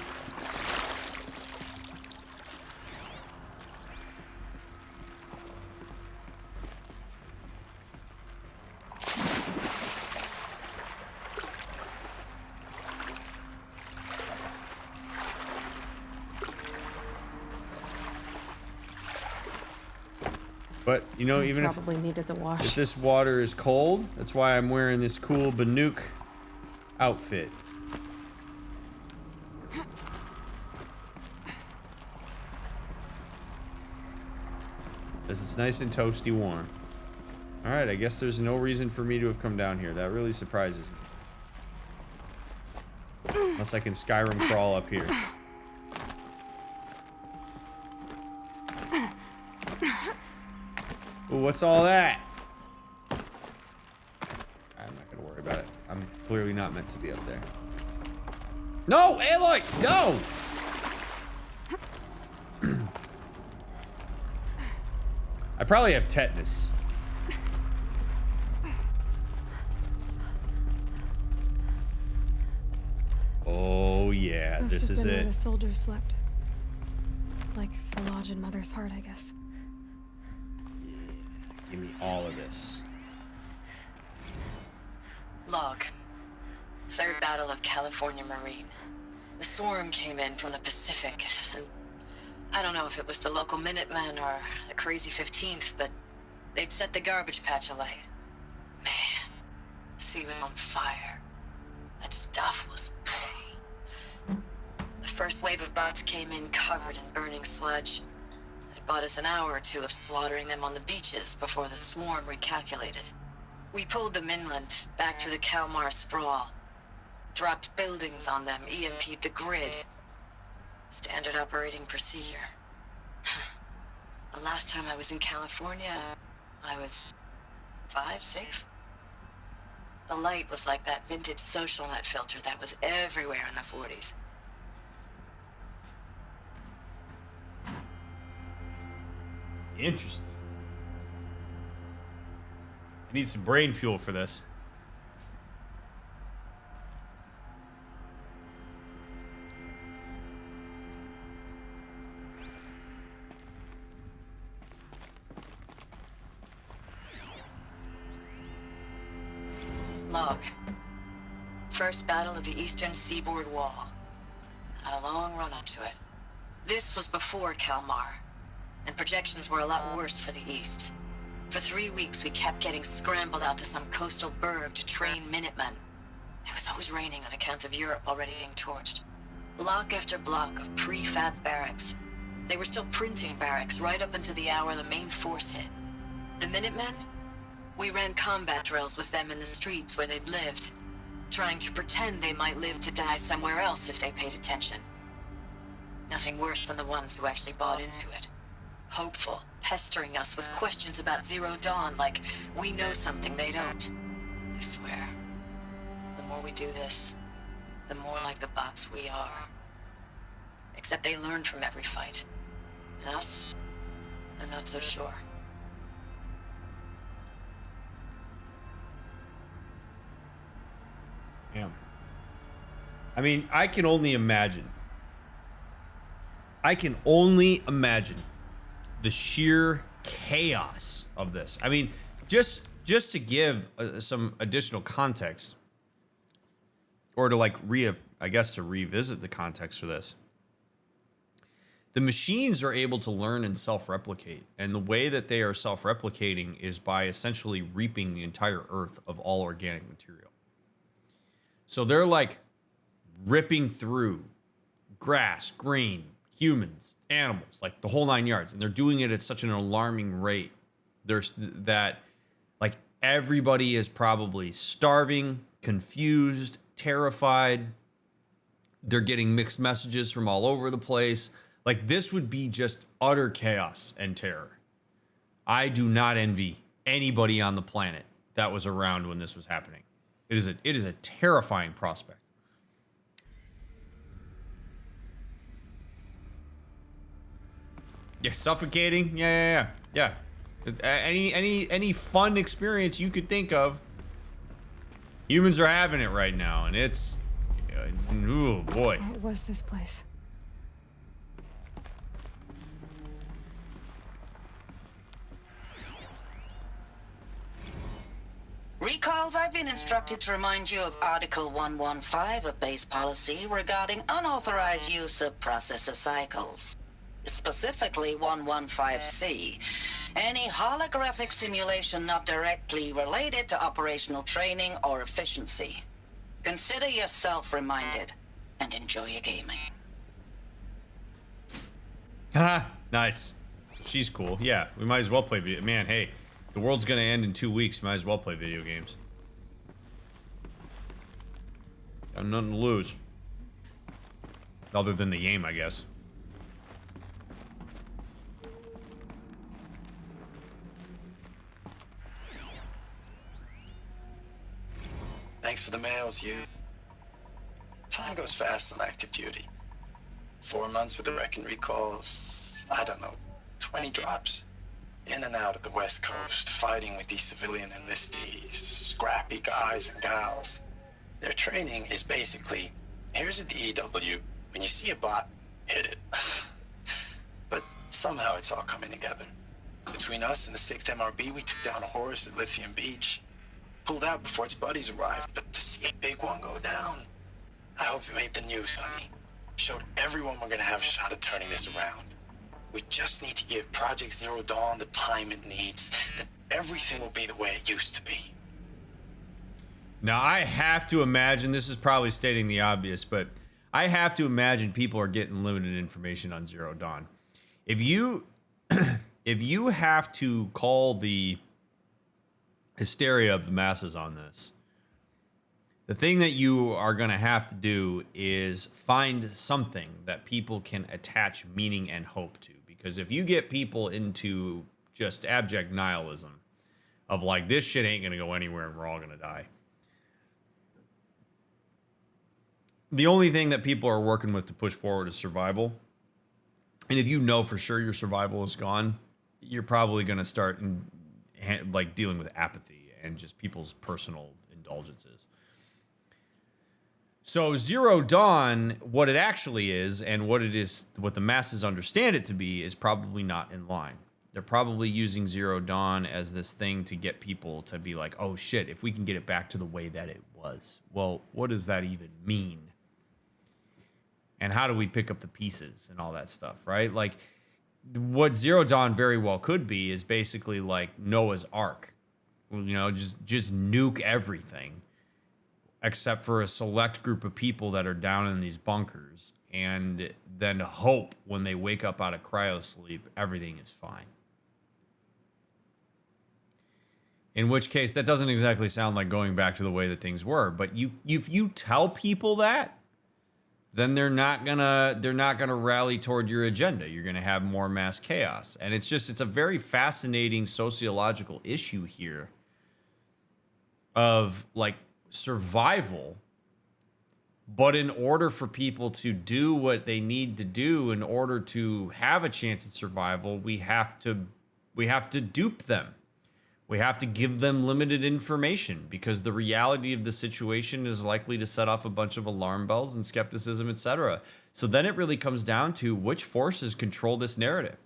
But, you know, even probably needed the wash. if this water is cold, that's why I'm wearing this cool Banuk outfit. Because it's nice and toasty warm. Alright, I guess there's no reason for me to have come down here. That really surprises me. Unless I can Skyrim crawl up here. Ooh, what's all that? I'm not gonna worry about it. I'm clearly not meant to be up there. No, Aloy, no! I probably have tetanus. Oh yeah, Must this have is been where it. the soldiers slept. Like the lodge in Mother's Heart, I guess. Give me all of this. Log. Third Battle of California Marine. The swarm came in from the Pacific, and I don't know if it was the local Minutemen or the crazy 15th, but they'd set the garbage patch alight. Man, the sea was on fire. That stuff was... The first wave of bots came in covered in burning sludge. It bought us an hour or two of slaughtering them on the beaches before the swarm recalculated. We pulled them inland, back through the Kalmar sprawl. Dropped buildings on them, EMP'd the grid. Standard operating procedure. The last time I was in California, I was 5, 6? The light was like that vintage social net filter that was everywhere in the 40s. Interesting. I need some brain fuel for this. Log. First battle of the eastern seaboard wall. Had a long run up to it. This was before Kalmar, and projections were a lot worse for the east. For 3 weeks, we kept getting scrambled out to some coastal burg to train Minutemen. It was always raining on account of Europe already being torched. Block after block of prefab barracks. They were still printing barracks right up until the hour the main force hit. The Minutemen? We ran combat drills with them in the streets where they'd lived, trying to pretend they might live to die somewhere else if they paid attention. Nothing worse than the ones who actually bought into it. Hopeful, pestering us with questions about Zero Dawn like we know something they don't. I swear, the more we do this, the more like the bots we are. Except they learn from every fight. And us? I'm not so sure. Yeah. I mean, I can only imagine. I can only imagine the sheer chaos of this. I mean, just to give some additional context, or to like to revisit the context for this. The machines are able to learn and self-replicate, and the way that they are self-replicating is by essentially reaping the entire earth of all organic material. So they're like ripping through grass, grain, humans, animals, like the whole 9 yards. And they're doing it at such an alarming rate. There's that, like, everybody is probably starving, confused, terrified. They're getting mixed messages from all over the place. Like, this would be just utter chaos and terror. I do not envy anybody on the planet that was around when this was happening. It is a terrifying prospect. Yeah, suffocating. Yeah. Any fun experience you could think of. Humans are having it right now, and it's, oh boy. What was this place? Recalls, I've been instructed to remind you of Article 115 of base policy regarding unauthorized use of processor cycles. Specifically 115C. Any holographic simulation not directly related to operational training or efficiency. Consider yourself reminded and enjoy your gaming. Haha, nice. She's cool. Yeah, we might as well play video. Man, hey, the world's gonna end in 2 weeks. Might as well play video games. Got nothing to lose. Other than the game, I guess. Thanks for the mails, you. Time goes fast on active duty. 4 months with the wreck and recalls, I don't know, 20 drops. In and out of the West Coast, fighting with these civilian enlistees, scrappy guys and gals. Their training is basically, here's a DEW, when you see a bot, hit it. But somehow it's all coming together. Between us and the 6th MRB, we took down a horse at Lithium Beach. Pulled out before its buddies arrived, but to see a big one go down, I hope you made the news, honey. Showed everyone we're gonna have a shot at turning this around. We just need to give Project Zero Dawn the time it needs, then everything will be the way it used to be. Now, I have to imagine, this is probably stating the obvious, but I have to imagine people are getting limited information on Zero Dawn. If you if you have to call the hysteria of the masses on this, the thing that you are going to have to do is find something that people can attach meaning and hope to. Because if you get people into just abject nihilism of like, this shit ain't going to go anywhere and we're all going to die, the only thing that people are working with to push forward is survival. And if you know for sure your survival is gone, you're probably going to start like dealing with apathy and just people's personal indulgences. So Zero Dawn, what it actually is and what it is, what the masses understand it to be, is probably not in line. They're probably using Zero Dawn as this thing to get people to be like, oh shit, if we can get it back to the way that it was. Well, what does that even mean? And how do we pick up the pieces and all that stuff, right? Like, what Zero Dawn very well could be is basically like Noah's Ark. You know, just nuke everything except for a select group of people that are down in these bunkers, and then hope when they wake up out of cryo sleep, everything is fine. In which case, that doesn't exactly sound like going back to the way that things were. But if you tell people that, then they're not gonna rally toward your agenda. You're gonna have more mass chaos. And it's a very fascinating sociological issue here of like survival. But in order for people to do what they need to do in order to have a chance at survival, we have to dupe them. We have to give them limited information, because the reality of the situation is likely to set off a bunch of alarm bells and skepticism, etc. So then it really comes down to which forces control this narrative,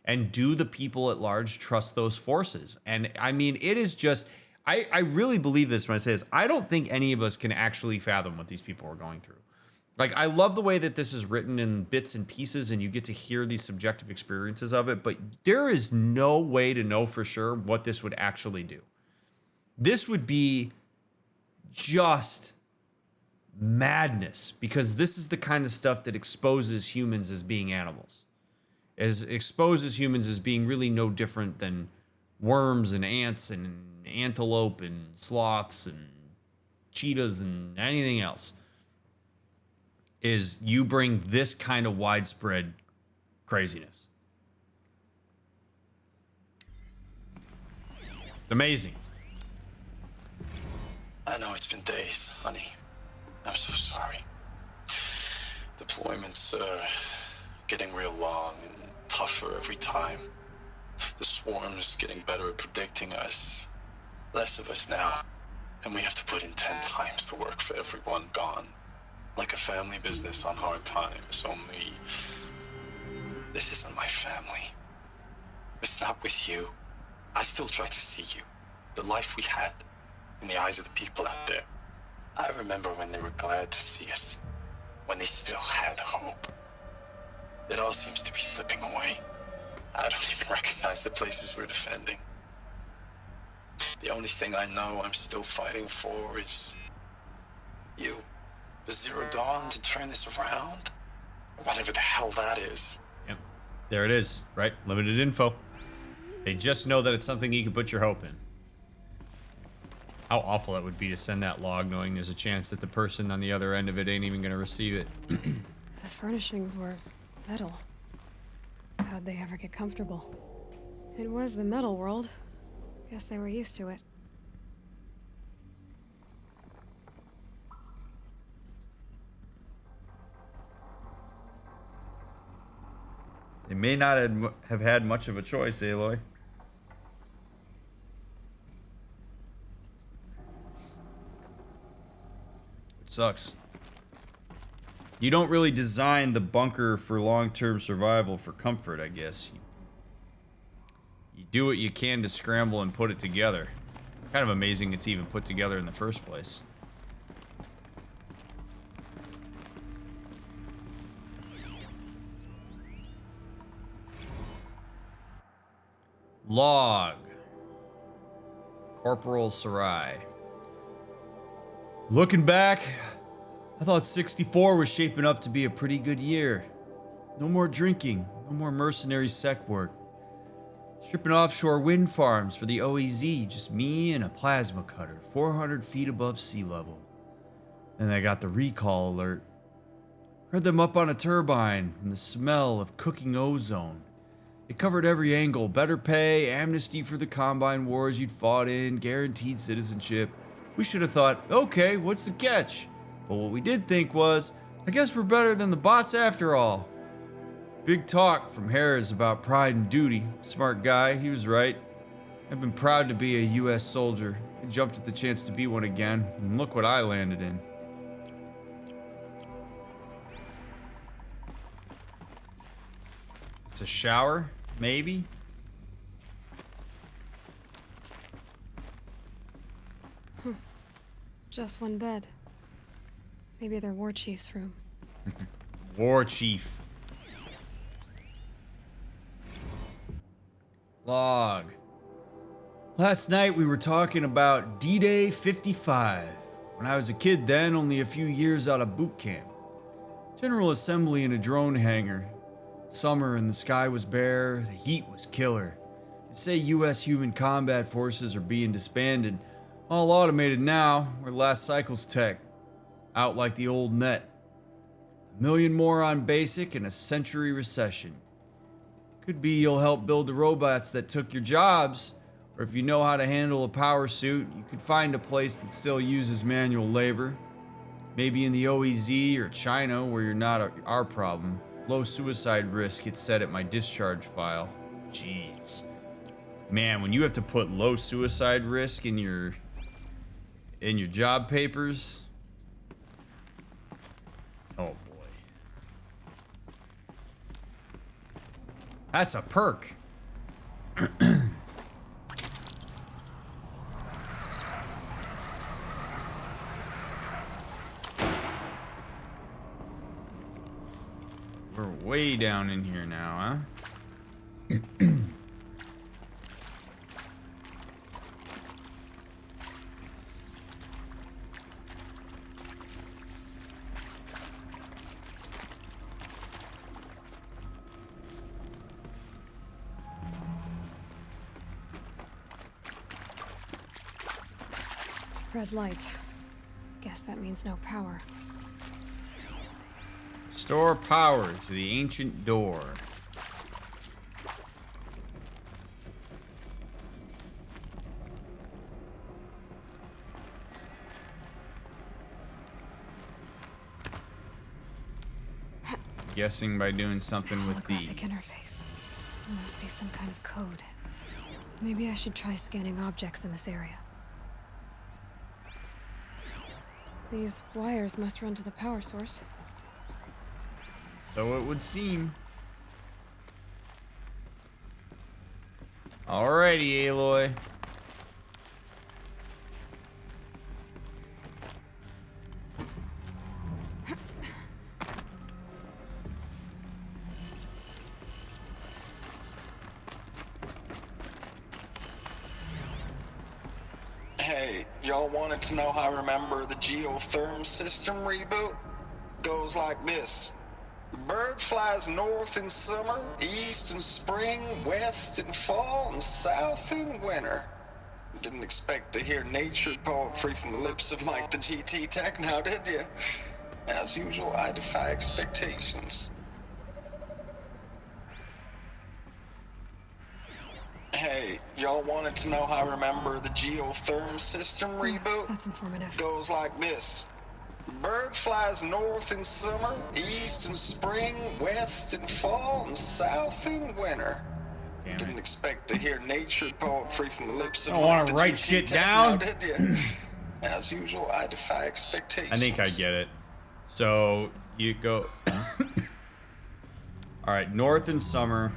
and do the people at large trust those forces? And I mean, it is just, I really believe this when I say this. I don't think any of us can actually fathom what these people are going through. Like, I love the way that this is written in bits and pieces and you get to hear these subjective experiences of it, but there is no way to know for sure what this would actually do. This would be just madness, because this is the kind of stuff that exposes humans as being animals. As exposes humans as being really no different than worms and ants and antelope and sloths and cheetahs and anything else. Is you bring this kind of widespread craziness. It's amazing. I know it's been days, honey. I'm so sorry. Deployments are getting real long and tougher every time. The swarm's getting better at predicting us. Less of us now. And we have to put in 10 times the work for everyone gone. Like a family business on hard times, only... This isn't my family. It's not with you. I still try to see you. The life we had. In the eyes of the people out there. I remember when they were glad to see us. When they still had hope. It all seems to be slipping away. I don't even recognize the places we're defending. The only thing I know I'm still fighting for is... you. The Zero Dawn to turn this around? Whatever the hell that is. Yep. There it is, right? Limited info. They just know that it's something you can put your hope in. How awful that would be to send that log knowing there's a chance that the person on the other end of it ain't even gonna receive it. The furnishings were metal. How'd they ever get comfortable? It was the metal world. Guess they were used to it. They may not have had much of a choice, Aloy. Sucks. You don't really design the bunker for long-term survival for comfort, I guess. You do what you can to scramble and put it together. Kind of amazing it's even put together in the first place. Log. Corporal Sarai. Looking back, I thought 64 was shaping up to be a pretty good year. No more drinking, no more mercenary sec work. Stripping offshore wind farms for the OEZ, just me and a plasma cutter, 400 feet above sea level. Then I got the recall alert. Heard them up on a turbine and the smell of cooking ozone. They covered every angle, better pay, amnesty for the Combine wars you'd fought in, guaranteed citizenship. We should have thought, okay, what's the catch? But what we did think was, I guess we're better than the bots after all. Big talk from Harris about pride and duty. Smart guy, he was right. I've been proud to be a US soldier. I jumped at the chance to be one again, and look what I landed in. It's a shower, maybe? Just one bed. Maybe their war chief's room. War chief. Log. Last night we were talking about D-Day 55. When I was a kid then, only a few years out of boot camp. General assembly in a drone hangar. Summer and the sky was bare, the heat was killer. They say US human combat forces are being disbanded. All automated now, we're last cycle's tech. Out like the old net. 1 million more on basic and a century recession. Could be you'll help build the robots that took your jobs, or if you know how to handle a power suit, you could find a place that still uses manual labor. Maybe in the OEZ or China where you're not our problem. Low suicide risk gets set at my discharge file. Jeez. Man, when you have to put low suicide risk in your job papers. Oh boy. That's a perk. We're way down in here now, huh? Red light. Guess that means no power. Store power to the ancient door. Guessing by doing something with these. Holographic interface. There must be some kind of code. Maybe I should try scanning objects in this area. These wires must run to the power source. So it would seem. Alrighty, Aloy. Hey, y'all wanted to know how I remember the geotherm system reboot? Goes like this. Bird flies north in summer, east in spring, west in fall, and south in winter. Didn't expect to hear nature poetry from the lips of Mike the GT Tech now, did you? As usual, I defy expectations. Hey, y'all wanted to know how I remember the geotherm system reboot? That's informative. Goes like this. Bird flies north in summer, east in spring, west in fall, and south in winter. Didn't expect to hear nature poetry from the lips of I want the to write GT shit Tech down. now, did you? As usual, I defy expectations. I think I get it. So you go. All right, north in summer.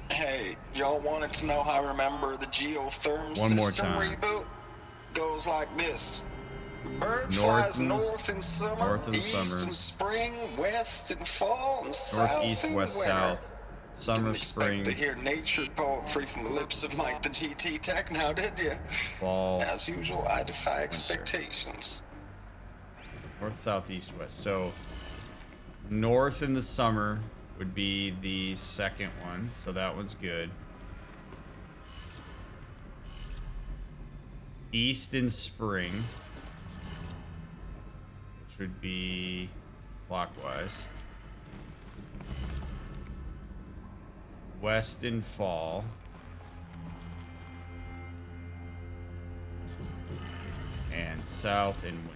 Hey, y'all wanted to know how I remember the geotherm One more system time. reboot? Goes like this. Bird North flies in the- north in summer, north in the east summer. in spring, west in fall, and south North, east, in west, winter. south. Summer, Didn't spring, expect to hear nature poetry from the lips of Mike the GT Tech now, did you? fall. As usual, I defy expectations. North, south, east, west. So north in the summer would be the second one. So that one's good. East in spring, which would be clockwise. West in fall. And south in winter.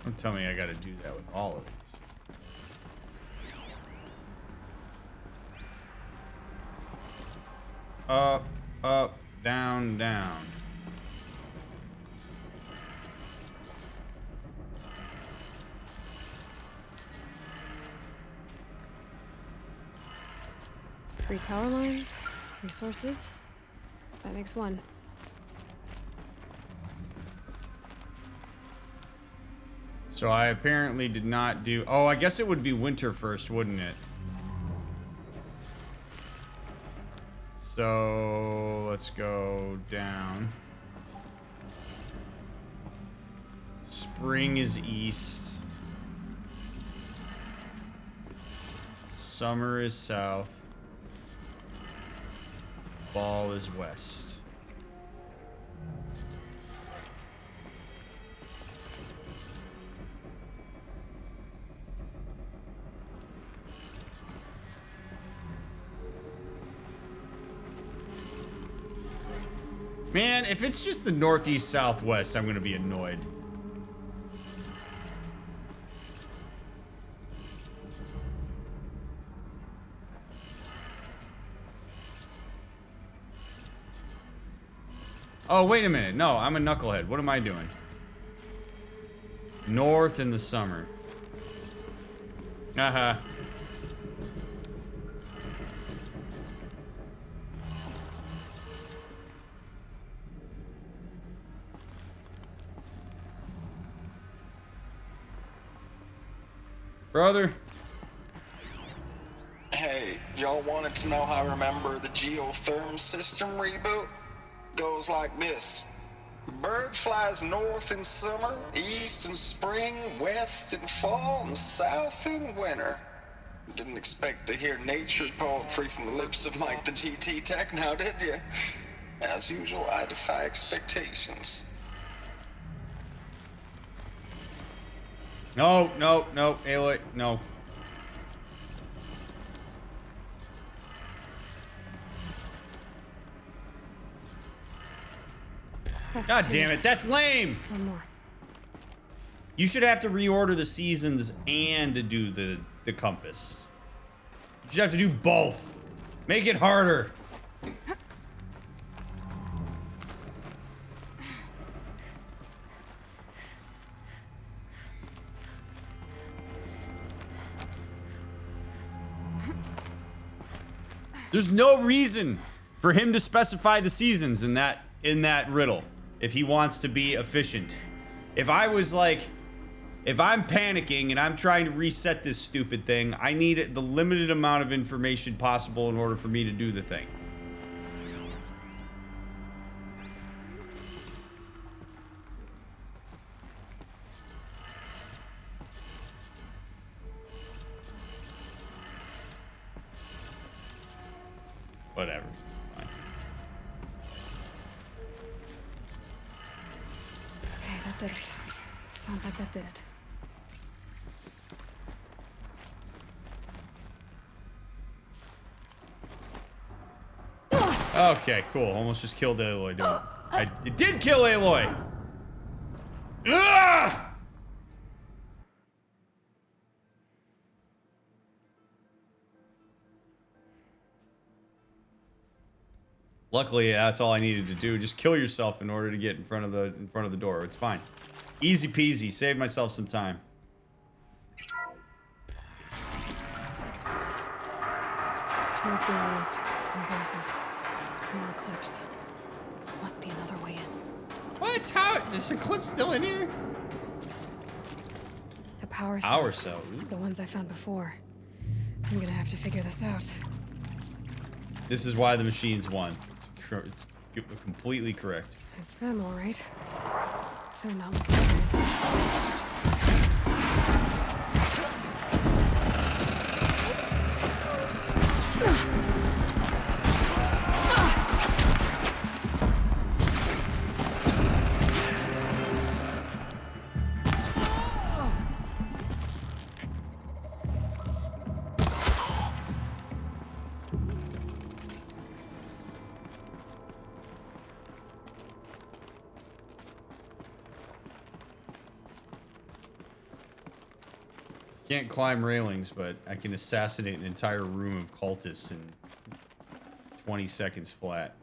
Don't tell me I gotta do that with all of these. Up, up, down, down. Three power lines, resources. That makes one. So I apparently did not do... Oh, I guess it would be winter first, wouldn't it? So let's go down. Spring is east. Summer is south. Fall is west. Man, if it's just the northeast southwest, I'm gonna be annoyed. Oh, wait a minute. No, I'm a knucklehead. What am I doing? North in the summer. Uh-huh. Brother. Hey, y'all wanted to know how I remember the geotherm system reboot? Goes like this. Bird flies north in summer, east in spring, west in fall, and south in winter. Didn't expect to hear nature poetry from the lips of Mike the GT Tech now, did you? As usual, I defy expectations. No, no, no, Aloy, no. God damn it, that's lame! One more. You should have to reorder the seasons and do the compass. You should have to do both. Make it harder. There's no reason for him to specify the seasons in that riddle if he wants to be efficient. If I was like, if I'm panicking and I'm trying to reset this stupid thing, I need the limited amount of information possible in order for me to do the thing. Whatever. It's fine. Okay, that did it. Sounds like that did it. Okay, cool. Almost just killed Aloy, dude. It did kill Aloy! Ugh! Luckily, that's all I needed to do. Just kill yourself in order to get in front of the door. It's fine. Easy peasy. Saved myself some time. Tools being used. And voices. More clips. Must be another way in. What? How? There's a clip still in here? A power cell. Power cell. The ones I found before. I'm gonna have to figure this out. This is why the machines won. It's completely correct. It's them, all right. They're not looking for answers. Can't climb railings, but I can assassinate an entire room of cultists in 20 seconds flat.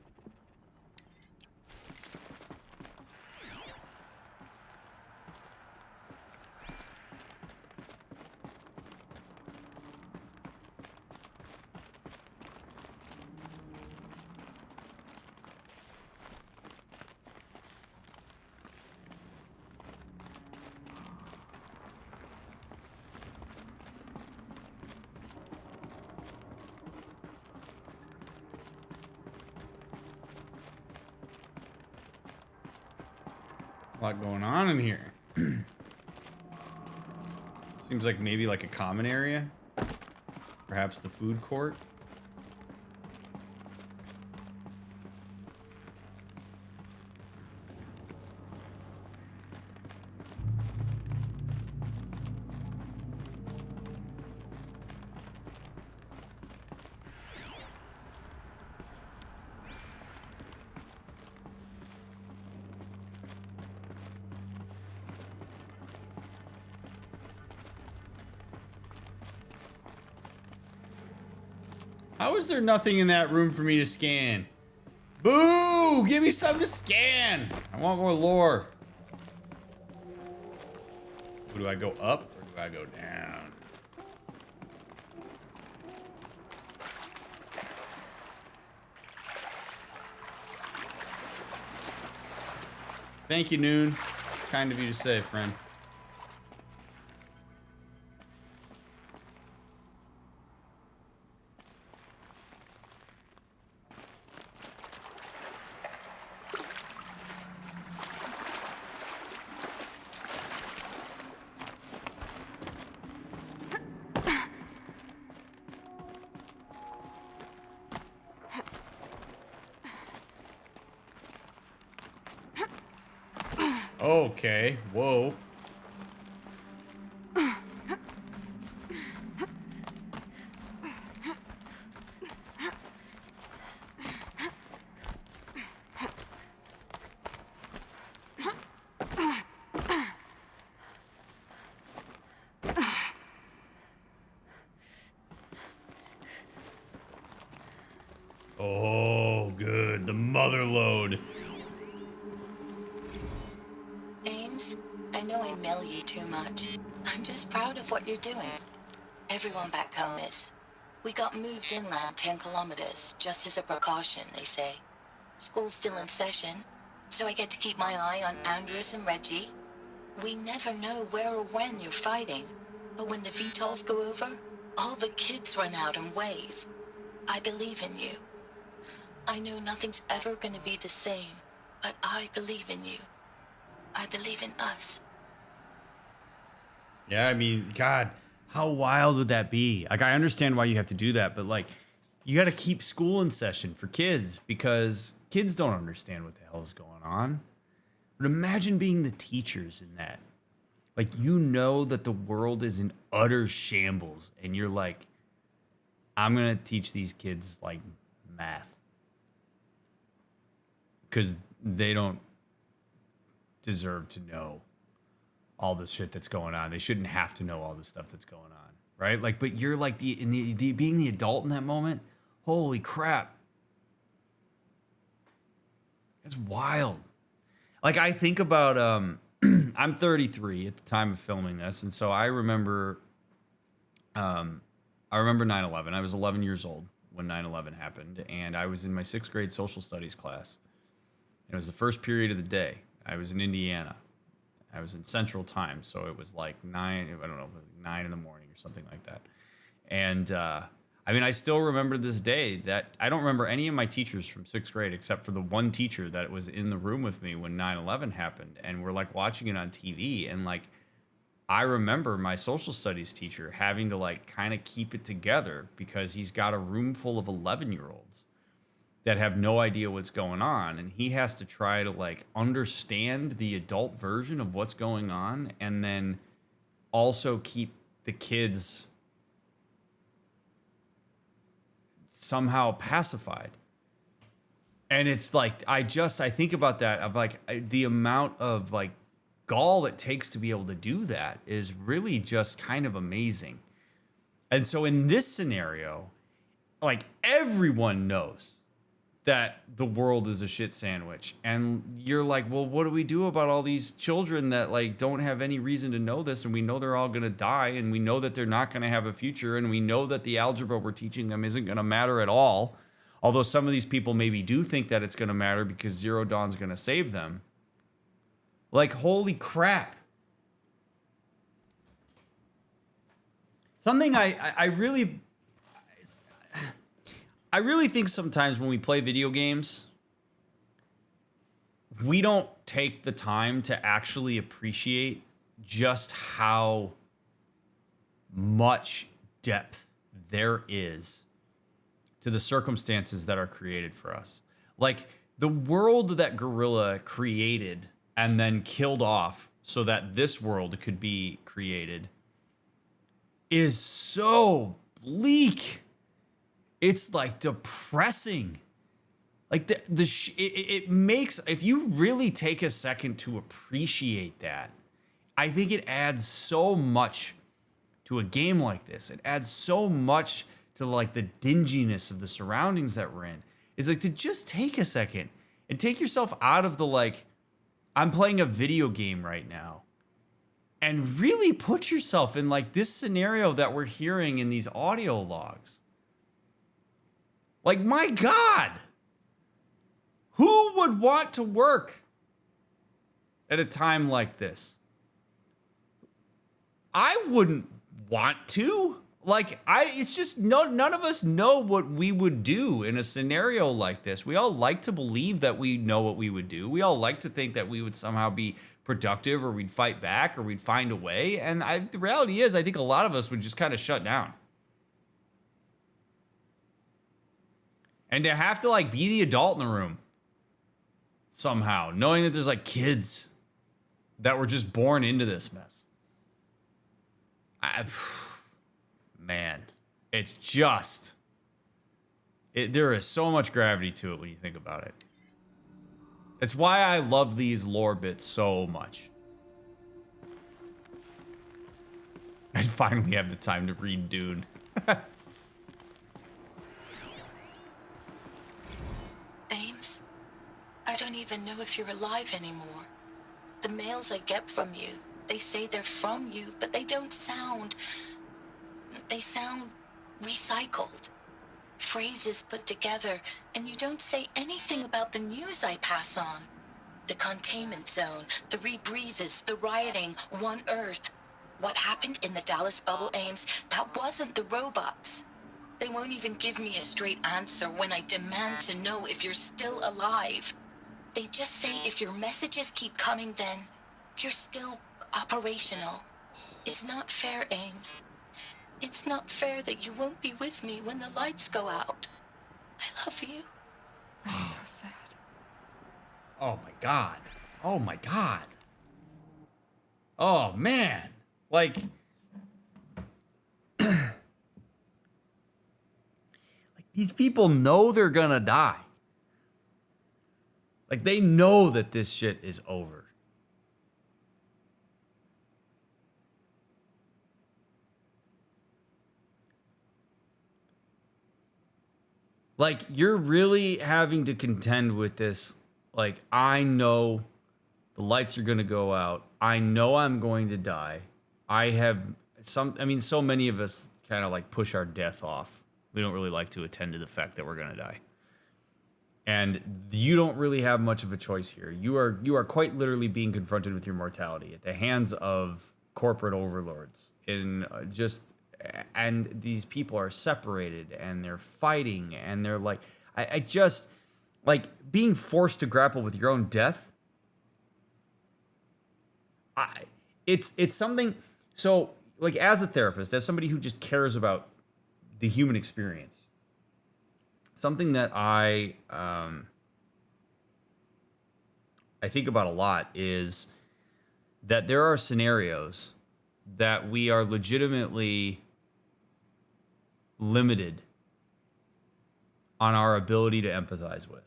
A lot going on in here. Seems like maybe like a common area. Perhaps the food court. How is there nothing in that room for me to scan? Boo! Give me something to scan! I want more lore. Do I go up or do I go down? Thank you, Noon. Kind of you to say, friend. Okay, whoa. Oh, good. The mother load. Ames, I know I mail you too much. I'm just proud of what you're doing. Everyone back home is. We got moved inland 10 kilometers, just as a precaution, they say. School's still in session, so I get to keep my eye on Andres and Reggie. We never know where or when you're fighting, but when the VTOLs go over, all the kids run out and wave. I believe in you. I know nothing's ever gonna be the same, but I believe in you. I believe in us. Yeah, I mean, God, how wild would that be? Like, I understand why you have to do that, but like, you got to keep school in session for kids because kids don't understand what the hell is going on. But imagine being the teachers in that. Like, you know that the world is in utter shambles, and you're like, I'm going to teach these kids, like, math. Because they don't deserve to know all the shit that's going on. They shouldn't have to know all the stuff that's going on, right? Like, but you're like being the adult in that moment. Holy crap. It's wild. Like, I think about, I'm 33 at the time of filming this. And so I remember 9/11. I was 11 years old when 9/11 happened. And I was in my 6th grade social studies class. It was the first period of the day. I was in Indiana. I was in Central Time, so it was like 9 in the morning or something like that. And I mean, I still remember this day that I don't remember any of my teachers from 6th grade except for the one teacher that was in the room with me when 9/11 happened. And we're like watching it on TV. And like, I remember my social studies teacher having to like kind of keep it together because he's got a room full of 11-year-olds that have no idea what's going on. And he has to try to like understand the adult version of what's going on and then also keep the kids somehow pacified. And it's like, I think about that of like the amount of like gall it takes to be able to do that is really just kind of amazing. And so in this scenario, like everyone knows that the world is a shit sandwich. And you're like, well, what do we do about all these children that like don't have any reason to know this? And we know they're all going to die. And we know that they're not going to have a future. And we know that the algebra we're teaching them isn't going to matter at all. Although some of these people maybe do think that it's going to matter because Zero Dawn's going to save them. Like, holy crap. Something I really think sometimes when we play video games, we don't take the time to actually appreciate just how much depth there is to the circumstances that are created for us. Like, the world that Guerrilla created and then killed off so that this world could be created is so bleak. It's like depressing. Like it makes, if you really take a second to appreciate that, I think it adds so much to a game like this. It adds so much to like the dinginess of the surroundings that we're in. It's like to just take a second and take yourself out of the like, I'm playing a video game right now, and really put yourself in like this scenario that we're hearing in these audio logs. Like, my God, who would want to work at a time like this. I wouldn't want to. Like, it's just none of us know what we would do in a scenario like this. We all like to believe that we know what we would do. We all like to think that we would somehow be productive, or we'd fight back, or we'd find a way. And the reality is, I think a lot of us would just kind of shut down. And to have to like be the adult in the room somehow, knowing that there's like kids that were just born into this mess. Man, it's just, there is so much gravity to it when you think about it. It's why I love these lore bits so much. I finally have the time to read Dune. Ames, I don't even know if you're alive anymore. The mails I get from you, they say they're from you, but they don't sound... They sound recycled. Phrases put together, and you don't say anything about the news I pass on. The containment zone, the rebreathers, the rioting, One Earth. What happened in the Dallas bubble, Ames, that wasn't the robots. They won't even give me a straight answer when I demand to know if you're still alive. They just say if your messages keep coming, then you're still operational. It's not fair, Ames. It's not fair that you won't be with me when the lights go out. I love you. That's so sad. Oh my God. Oh my God. Oh man. Like, these people know they're gonna die. Like, they know that this shit is over. Like, you're really having to contend with this. Like, I know the lights are going to go out. I know I'm going to die. So many of us kind of like push our death off. We don't really like to attend to the fact that we're going to die. And you don't really have much of a choice here. You are quite literally being confronted with your mortality at the hands of corporate overlords. And these people are separated, and they're fighting, and they're like, I just, like, being forced to grapple with your own death. It's something. So, like, as a therapist, as somebody who just cares about the human experience, something that I think about a lot is that there are scenarios that we are legitimately limited on our ability to empathize with.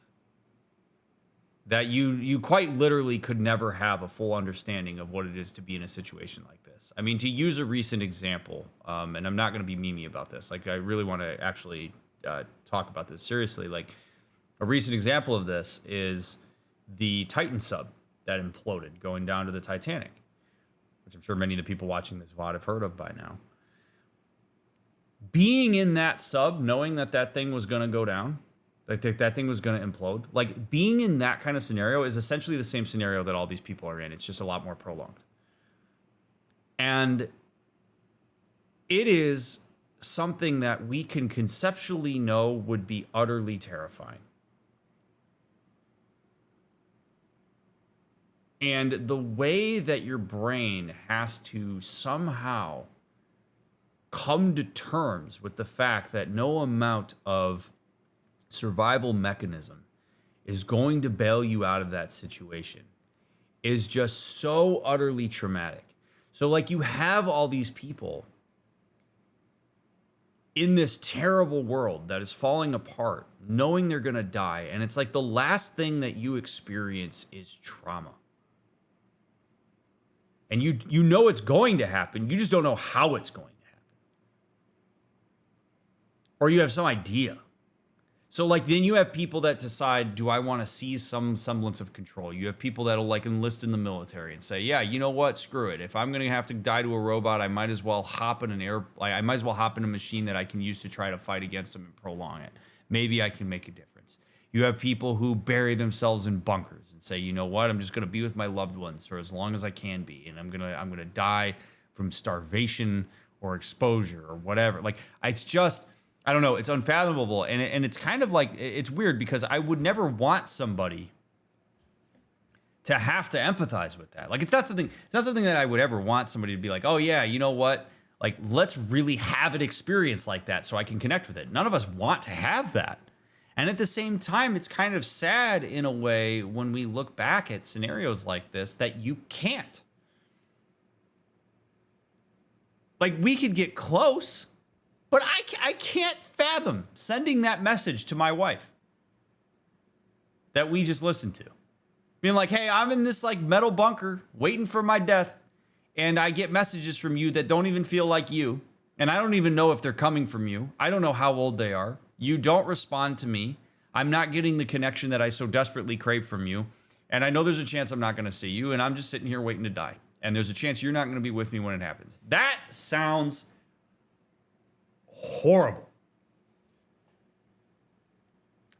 That you quite literally could never have a full understanding of what it is to be in a situation like this. I mean, to use a recent example, and I'm not going to be memey about this. Like, I really want to actually talk about this seriously. Like, a recent example of this is the Titan sub that imploded going down to the Titanic, which I'm sure many of the people watching this VOD have heard of by now. Being in that sub, knowing that that thing was going to go down, like that thing was going to implode, like, being in that kind of scenario is essentially the same scenario that all these people are in. It's just a lot more prolonged. And it is something that we can conceptually know would be utterly terrifying. And the way that your brain has to somehow come to terms with the fact that no amount of survival mechanism is going to bail you out of that situation is just so utterly traumatic. So, like, you have all these people in this terrible world that is falling apart, knowing they're going to die. And it's like the last thing that you experience is trauma. And you know it's going to happen. You just don't know how it's going to happen. Or you have some idea. So, like, then you have people that decide, do I want to seize some semblance of control? You have people that'll, like, enlist in the military and say, yeah, you know what? Screw it. If I'm going to have to die to a robot, I might as well hop in I might as well hop in a machine that I can use to try to fight against them and prolong it. Maybe I can make a difference. You have people who bury themselves in bunkers and say, you know what, I'm just going to be with my loved ones for as long as I can be, and I'm gonna die from starvation or exposure or whatever. Like, it's just, I don't know, it's unfathomable, and it's kind of like, it's weird because I would never want somebody to have to empathize with that. Like, it's not something that I would ever want somebody to be like, oh yeah, you know what? Like, let's really have an experience like that so I can connect with it. None of us want to have that. And at the same time, it's kind of sad in a way when we look back at scenarios like this that you can't. Like, we could get close, but I can't fathom sending that message to my wife that we just listened to. Being like, hey, I'm in this like metal bunker waiting for my death, and I get messages from you that don't even feel like you, and I don't even know if they're coming from you. I don't know how old they are. You don't respond to me. I'm not getting the connection that I so desperately crave from you. And I know there's a chance I'm not going to see you, and I'm just sitting here waiting to die. And there's a chance you're not going to be with me when it happens. That sounds horrible.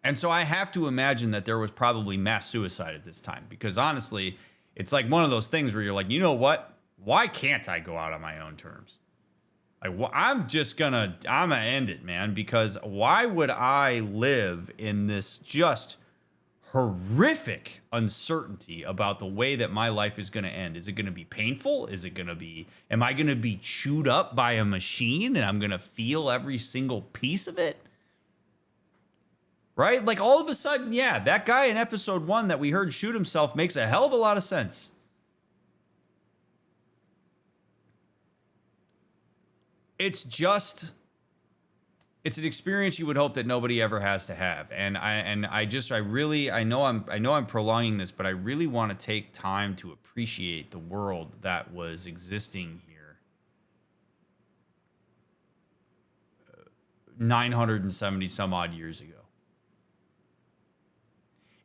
And so I have to imagine that there was probably mass suicide at this time, because honestly, it's like one of those things where you're like, you know what? Why can't I go out on my own terms? I'm gonna end it, man, because why would I live in this just horrific uncertainty about the way that my life is going to end? Is it going to be painful? Am I going to be chewed up by a machine and I'm going to feel every single piece of it? Right? Like, all of a sudden, yeah, that guy in episode 1 that we heard shoot himself makes a hell of a lot of sense. It's an experience you would hope that nobody ever has to have. And I know I'm prolonging this, but I really want to take time to appreciate the world that was existing here 970 some odd years ago.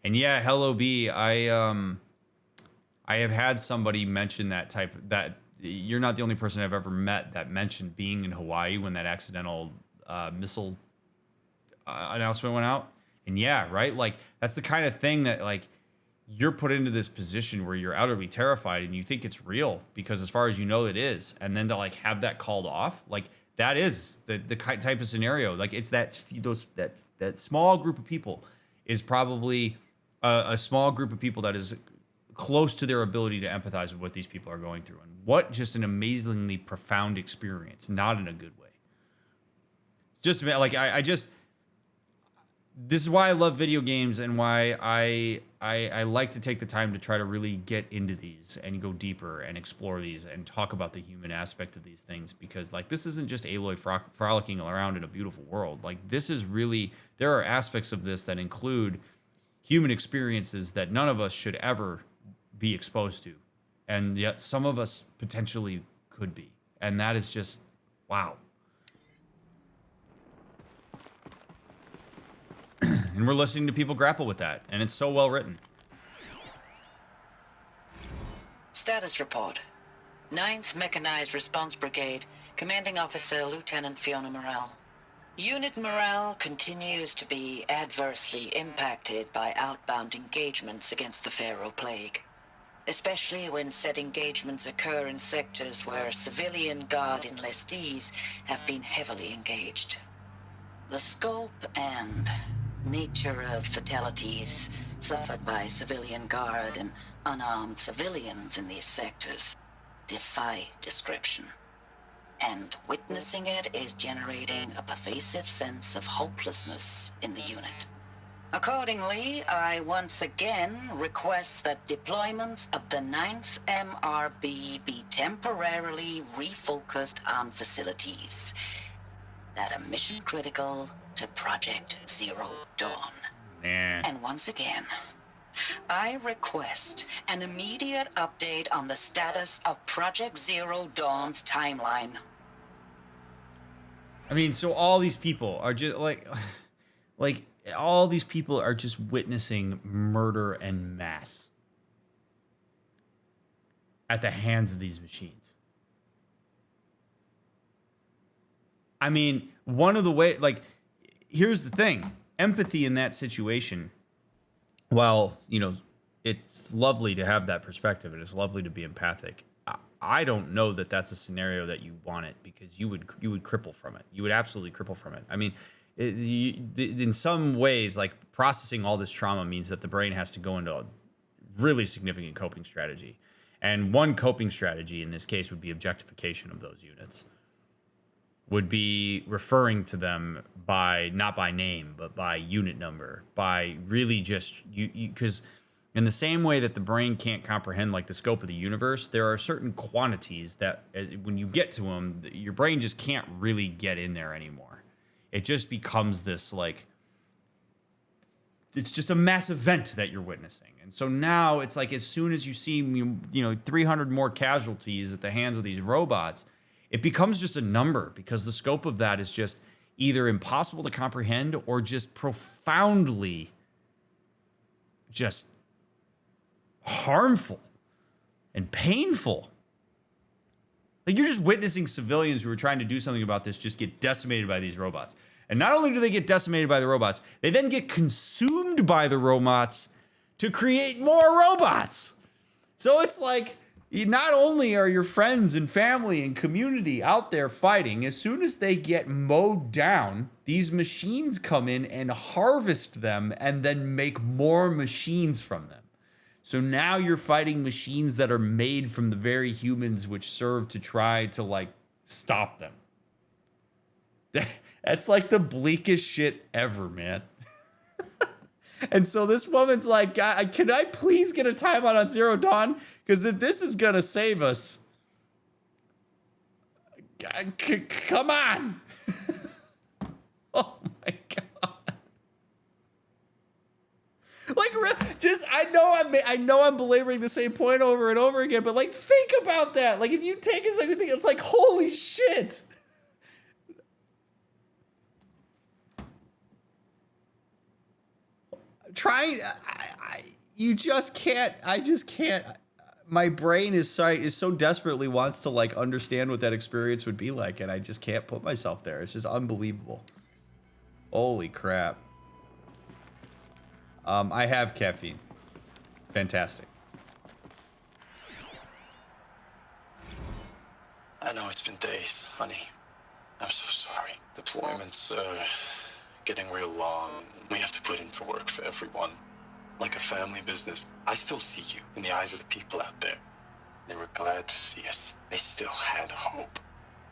And yeah, hello B, I have had somebody mention that you're not the only person I've ever met that mentioned being in Hawaii when that accidental missile announcement went out. And yeah, right? Like, that's the kind of thing that, like, you're put into this position where you're utterly terrified and you think it's real because as far as you know it is. And then to, like, have that called off, like, that is the type of scenario. Like, it's that small group of people is probably a small group of people that is close to their ability to empathize with what these people are going through. And what just an amazingly profound experience, not in a good way. Just like, this is why I love video games and why I like to take the time to try to really get into these and go deeper and explore these and talk about the human aspect of these things, because, like, this isn't just Aloy frolicking around in a beautiful world. Like, this is really, there are aspects of this that include human experiences that none of us should ever be exposed to, and yet some of us potentially could be, and that is just wow. And we're listening to people grapple with that, and it's so well written. Status report. 9th Mechanized Response Brigade, Commanding Officer Lieutenant Fiona Morrell. Unit morale continues to be adversely impacted by outbound engagements against the Pharaoh Plague, especially when said engagements occur in sectors where civilian guard enlistees have been heavily engaged. The scope and nature of fatalities suffered by civilian guard and unarmed civilians in these sectors defy description. And witnessing it is generating a pervasive sense of hopelessness in the unit. Accordingly, I once again request that deployments of the 9th MRB be temporarily refocused on facilities that are mission critical to Project Zero Dawn. And once again, I request an immediate update on the status of Project Zero Dawn's timeline. I mean, so all these people are just like all these people are just witnessing murder en masse at the hands of these machines. I mean, one of the way, like, here's the thing. Empathy in that situation while, you know, it's lovely to have that perspective and it's lovely to be empathic, I don't know that that's a scenario that you want it, because you would cripple from it. You would absolutely cripple from it. I mean, in some ways, like, processing all this trauma means that the brain has to go into a really significant coping strategy. And one coping strategy in this case would be objectification of those units. Would be referring to them by, not by name, but by unit number, by really just, because in the same way that the brain can't comprehend like the scope of the universe, there are certain quantities that when you get to them, your brain just can't really get in there anymore. It just becomes this, like, it's just a mass event that you're witnessing. And so now it's like, as soon as you see, you know, 300 more casualties at the hands of these robots, it becomes just a number, because the scope of that is just either impossible to comprehend or just profoundly just harmful and painful. Like, you're just witnessing civilians who are trying to do something about this just get decimated by these robots. And not only do they get decimated by the robots, they then get consumed by the robots to create more robots. So it's like, not only are your friends and family and community out there fighting, as soon as they get mowed down, these machines come in and harvest them and then make more machines from them. So now you're fighting machines that are made from the very humans which serve to try to, like, stop them. That's like the bleakest shit ever, man. And so this woman's like, can I please get a timeout on Zero Dawn? Because if this is going to save us, come on. Oh my God. Like, just, I know I'm belaboring the same point over and over again, but, like, think about that. Like, if you take it as anything, it's like, holy shit. You just can't, I just can't. My brain is so desperately wants to, like, understand what that experience would be like, and I just can't put myself there. It's just unbelievable. Holy crap. I have caffeine. Fantastic. I know it's been days, honey. I'm so sorry. Deployments are getting real long. We have to put in for work for everyone. Like a family business. I still see you in the eyes of the people out there. They were glad to see us. They still had hope.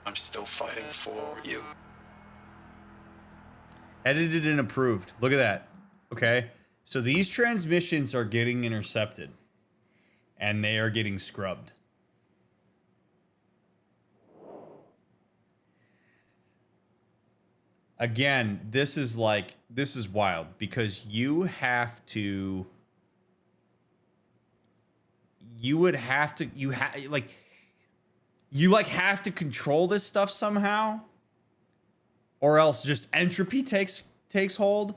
I'm still fighting for you. Edited and approved. Look at that. Okay. So these transmissions are getting intercepted. And they are getting scrubbed. Again, this is wild, because you have to control this stuff somehow, or else just entropy takes hold.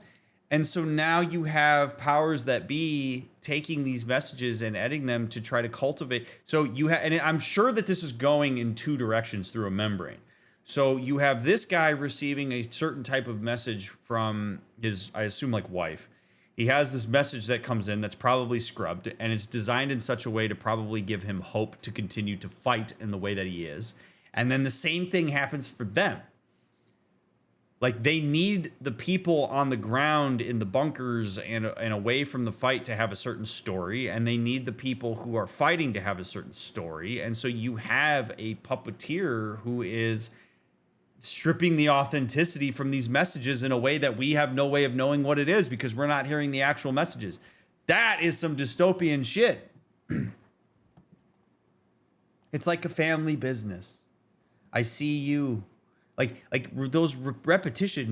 And so now you have powers that be taking these messages and editing them to try to cultivate. So and I'm sure that this is going in two directions through a membrane. So you have this guy receiving a certain type of message from his, I assume, like, wife. He has this message that comes in that's probably scrubbed, and it's designed in such a way to probably give him hope to continue to fight in the way that he is. And then the same thing happens for them. Like, they need the people on the ground in the bunkers and away from the fight to have a certain story, and they need the people who are fighting to have a certain story. And so you have a puppeteer who is stripping the authenticity from these messages in a way that we have no way of knowing what it is, because we're not hearing the actual messages. That is some dystopian shit. It's like a family business. I see you. Like those repetitious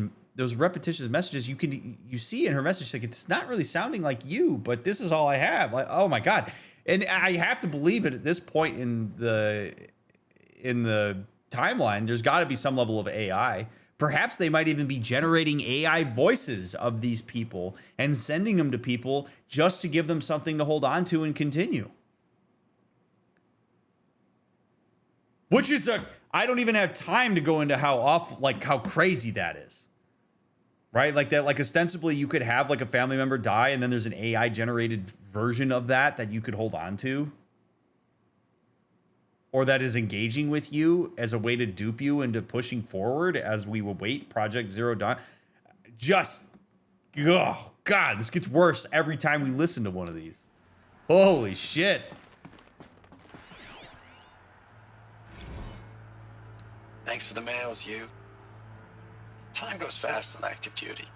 messages, you see in her message, like, it's not really sounding like you, but this is all I have. Like, oh my God. And I have to believe it at this point in the timeline, there's got to be some level of AI. Perhaps they might even be generating AI voices of these people and sending them to people just to give them something to hold on to and continue. Which is I don't even have time to go into how crazy that is. right? Like that, like ostensibly you could have like a family member die and then there's an AI generated version of that you could hold on to. Or that is engaging with you as a way to dupe you into pushing forward as we await Project Zero Dawn. Just, oh God, this gets worse every time we listen to one of these. Holy shit. Thanks for the mails, you. Time goes fast on active duty.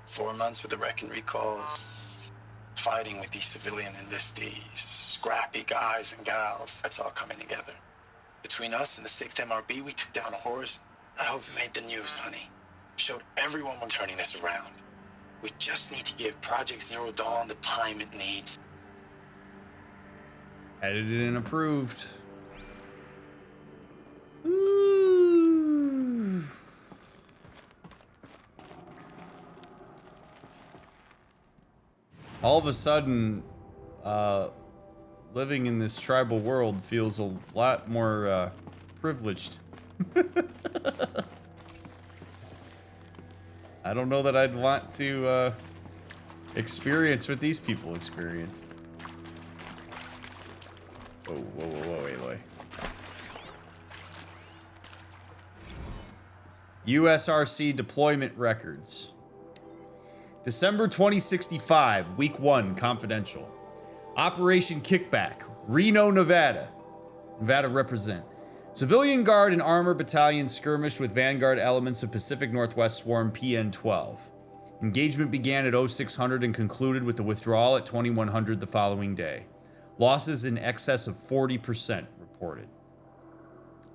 4 months with the wreck and recalls, fighting with these civilian enlistees, scrappy guys and gals. That's all coming together. Between us and the 6th MRB, we took down a horse. I hope it made the news, honey. Showed everyone we're turning this around. We just need to give Project Zero Dawn the time it needs. Edited and approved. All of a sudden, living in this tribal world feels a lot more privileged. I don't know that I'd want to experience what these people experienced. Whoa, whoa, whoa, whoa, Aloy. USRC deployment records. December 2065, Week 1, confidential. Operation Kickback, Reno, Nevada. Nevada represent. Civilian Guard and Armor Battalion skirmished with Vanguard elements of Pacific Northwest Swarm PN-12. Engagement began at 0600 and concluded with the withdrawal at 2100 the following day. Losses in excess of 40% reported.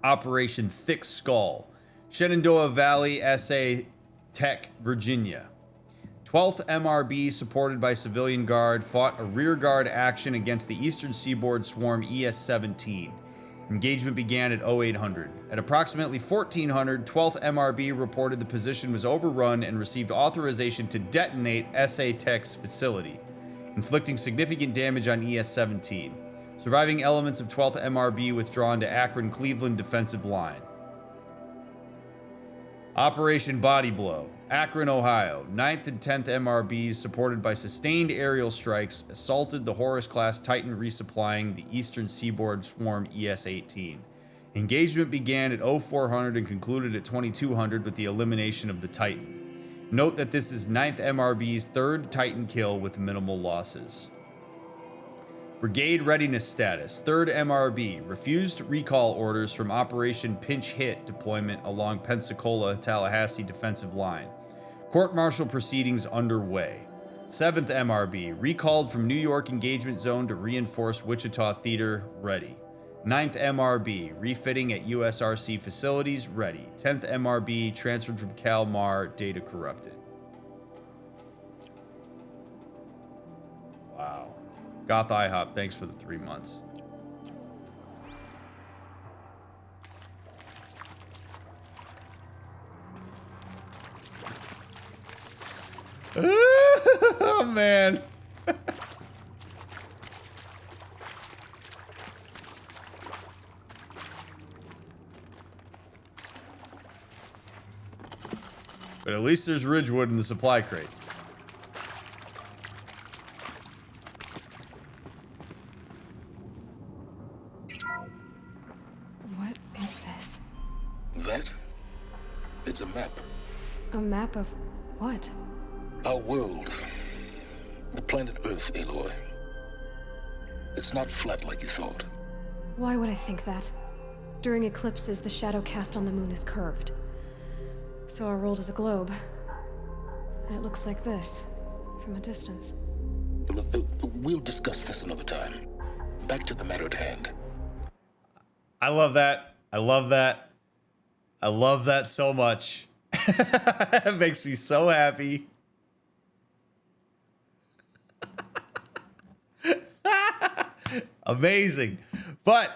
Operation Thick Skull, Shenandoah Valley, SA Tech, Virginia. 12th MRB, supported by Civilian Guard, fought a rearguard action against the Eastern Seaboard Swarm ES-17. Engagement began at 0800. At approximately 1400, 12th MRB reported the position was overrun and received authorization to detonate SA Tech's facility, inflicting significant damage on ES-17. Surviving elements of 12th MRB withdrawn to Akron-Cleveland defensive line. Operation Body Blow, Akron, Ohio. 9th and 10th MRBs, supported by sustained aerial strikes, assaulted the Horus-class Titan resupplying the Eastern Seaboard Swarm ES-18. Engagement began at 0400 and concluded at 2200 with the elimination of the Titan. Note that this is 9th MRB's third Titan kill with minimal losses. Brigade readiness status. 3rd MRB refused recall orders from Operation Pinch Hit deployment along Pensacola-Tallahassee defensive line. Court-martial proceedings underway. 7th MRB recalled from New York engagement zone to reinforce Wichita Theater, ready. 9th MRB refitting at USRC facilities, ready. 10th MRB transferred from Kalmar, data corrupted. Wow. Goth IHOP, thanks for the 3 months. Oh, man. But at least there's Ridgewood in the supply crates. What is this? That? It's a map. A map of what? Our world. The planet Earth, Aloy. It's not flat like you thought. Why would I think that? During eclipses, the shadow cast on the moon is curved. So our world is a globe. And it looks like this, from a distance. We'll discuss this another time. Back to the matter at hand. I love that. I love that. I love that so much. It makes me so happy. Amazing. But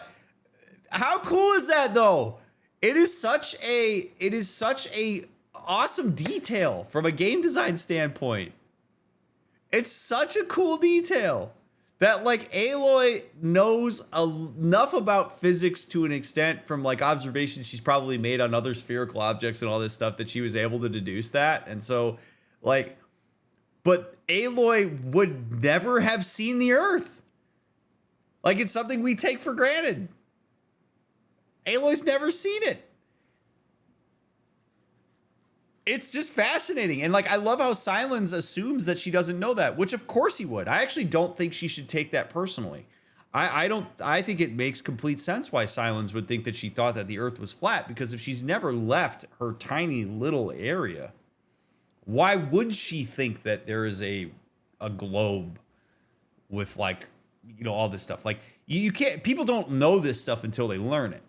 how cool is that though? It is such a awesome detail from a game design standpoint. It's such a cool detail that like Aloy knows enough about physics to an extent from like observations she's probably made on other spherical objects and all this stuff that she was able to deduce that. And so like, but Aloy would never have seen the Earth. Like it's something we take for granted. Aloy's never seen it. It's just fascinating. And like, I love how Silence assumes that she doesn't know that, which of course he would. I actually don't think she should take that personally. I think it makes complete sense why Silence would think that she thought that the Earth was flat, because if she's never left her tiny little area, why would she think that there is a globe with like, you know, all this stuff? Like you can't, people don't know this stuff until they learn it.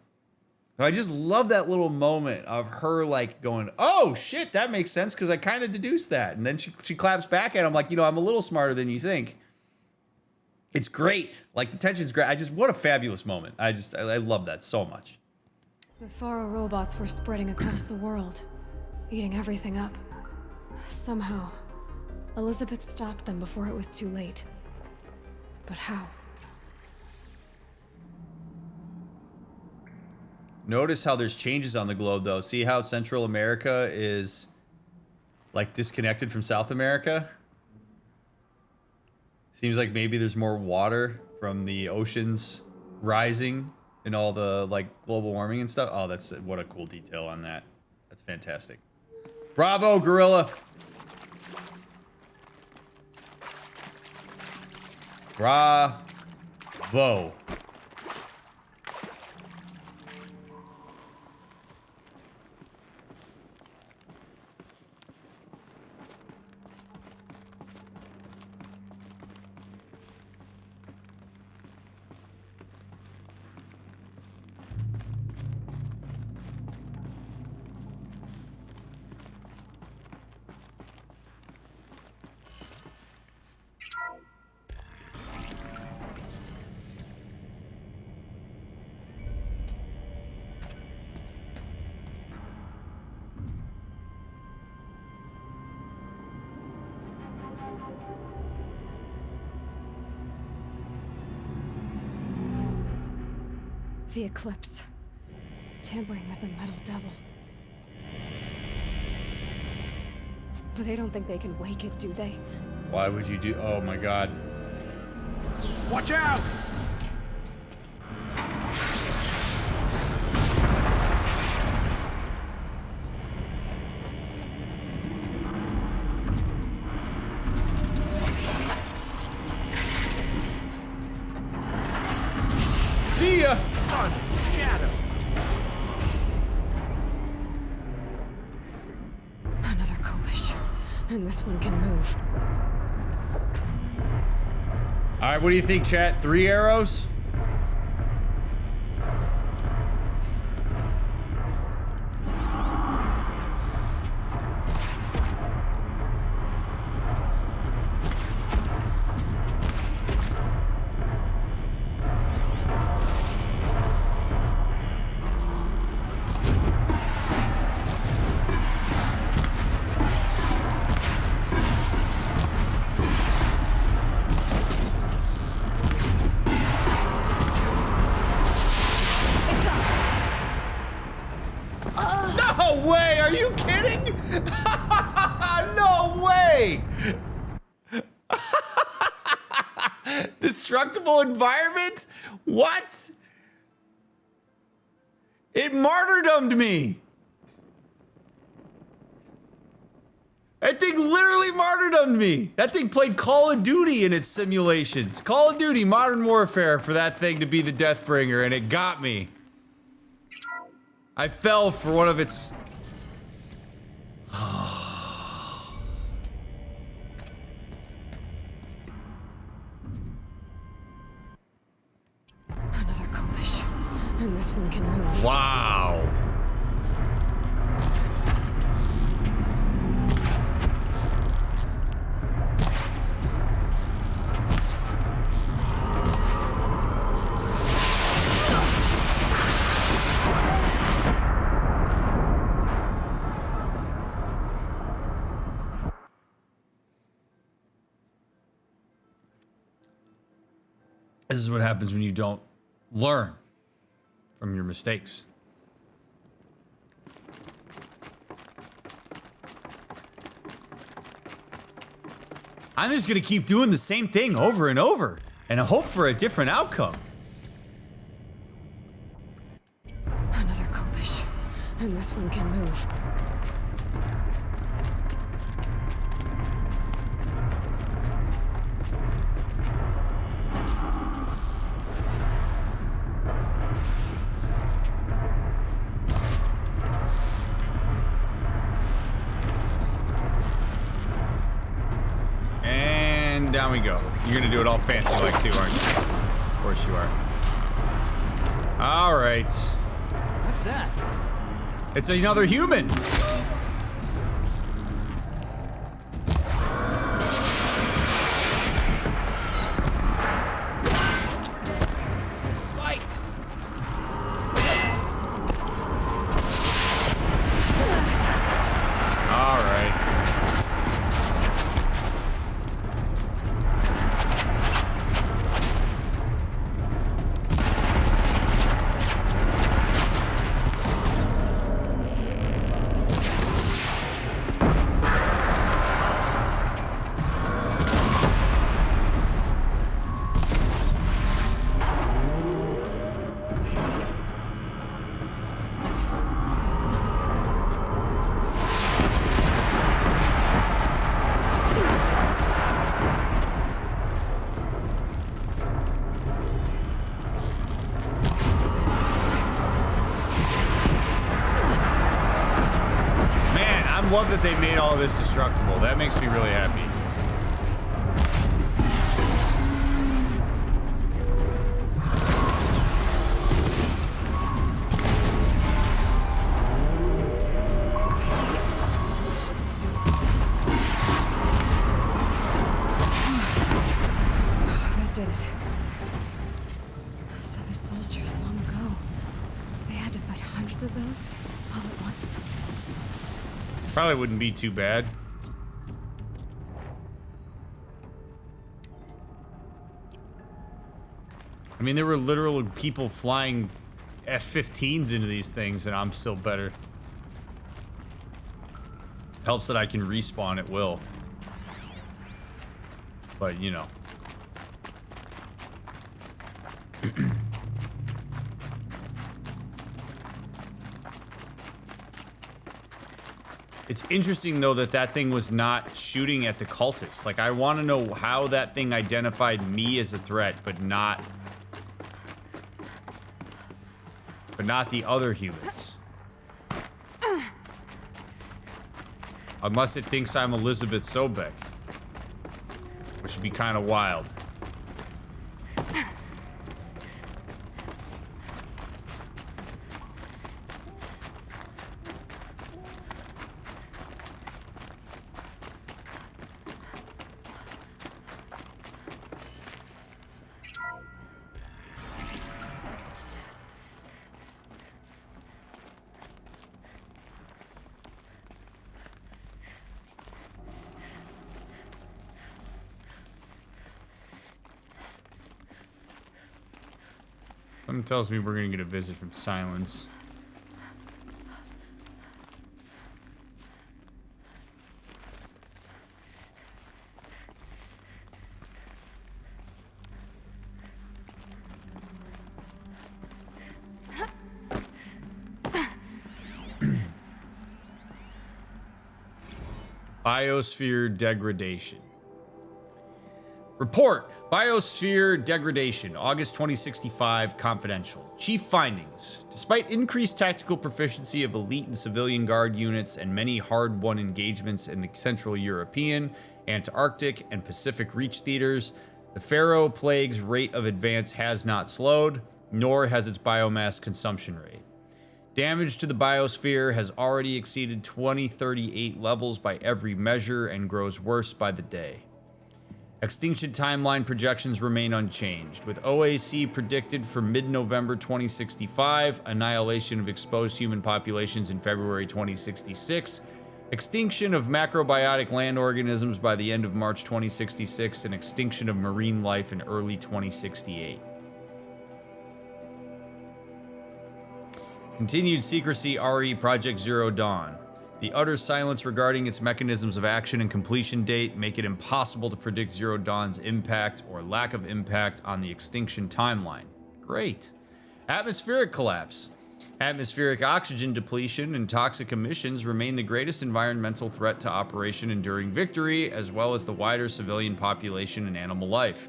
I just love that little moment of her like going, oh shit, that makes sense because I kind of deduced that. And then she claps back at him like, you know, I'm a little smarter than you think. It's great. Like the tension's great. What a fabulous moment. I love that so much. The Faro robots were spreading across the world, eating everything up. Somehow, Elizabeth stopped them before it was too late. But how? Notice how there's changes on the globe, though. See how Central America is, like, disconnected from South America? Seems like maybe there's more water from the oceans rising and all the, like, global warming and stuff. Oh, what a cool detail on that. That's fantastic. Bravo, Gorilla! Bravo. The eclipse. Tampering with the metal devil. But they don't think they can wake it, do they? Why would you do... Oh my god. Watch out! See ya! Sun, shadow. Another Kobish. And this one can move. Alright, what do you think, chat? 3 arrows? No way! Are you kidding? No way! Destructible environment? What? It martyrdomed me. That thing literally martyrdomed me. That thing played Call of Duty in its simulations. Call of Duty Modern Warfare for that thing to be the Deathbringer, and it got me. I fell for one of its... Another Kobish. And this one can move. Wow. This is what happens when you don't learn from your mistakes. I'm just going to keep doing the same thing over and over and hope for a different outcome. Another Kopish. And this one can move. And down we go. You're going to do it all fancy like too, aren't you? Of course you are. All right. What's that? It's another human. Fight! All right. Love that they made all this destructible. That makes me really happy. That did it. So the soldiers long ago, they had to fight hundreds of those all at once. Probably wouldn't be too bad. I mean, there were literal people flying F-15s into these things, and I'm still better. Helps that I can respawn at will. But, you know. It's interesting, though, that that thing was not shooting at the cultists. Like, I want to know how that thing identified me as a threat, but not the other humans. Unless it thinks I'm Elizabeth Sobek, which would be kind of wild. Something tells me we're gonna get a visit from Silence. Biosphere degradation. Report. Biosphere degradation, August 2065, confidential. Chief findings. Despite increased tactical proficiency of elite and civilian guard units and many hard-won engagements in the Central European, Antarctic, and Pacific Reach theaters, the Pharaoh Plague's rate of advance has not slowed, nor has its biomass consumption rate. Damage to the biosphere has already exceeded 2038 levels by every measure and grows worse by the day. Extinction timeline projections remain unchanged, with OAC predicted for mid-November 2065, annihilation of exposed human populations in February 2066, Extinction of macrobiotic land organisms by the end of March 2066 and extinction of marine life in early 2068. Continued secrecy RE Project Zero Dawn. The utter silence regarding its mechanisms of action and completion date make it impossible to predict Zero Dawn's impact or lack of impact on the extinction timeline. Great. Atmospheric collapse. Atmospheric oxygen depletion and toxic emissions remain the greatest environmental threat to Operation Enduring Victory, as well as the wider civilian population and animal life.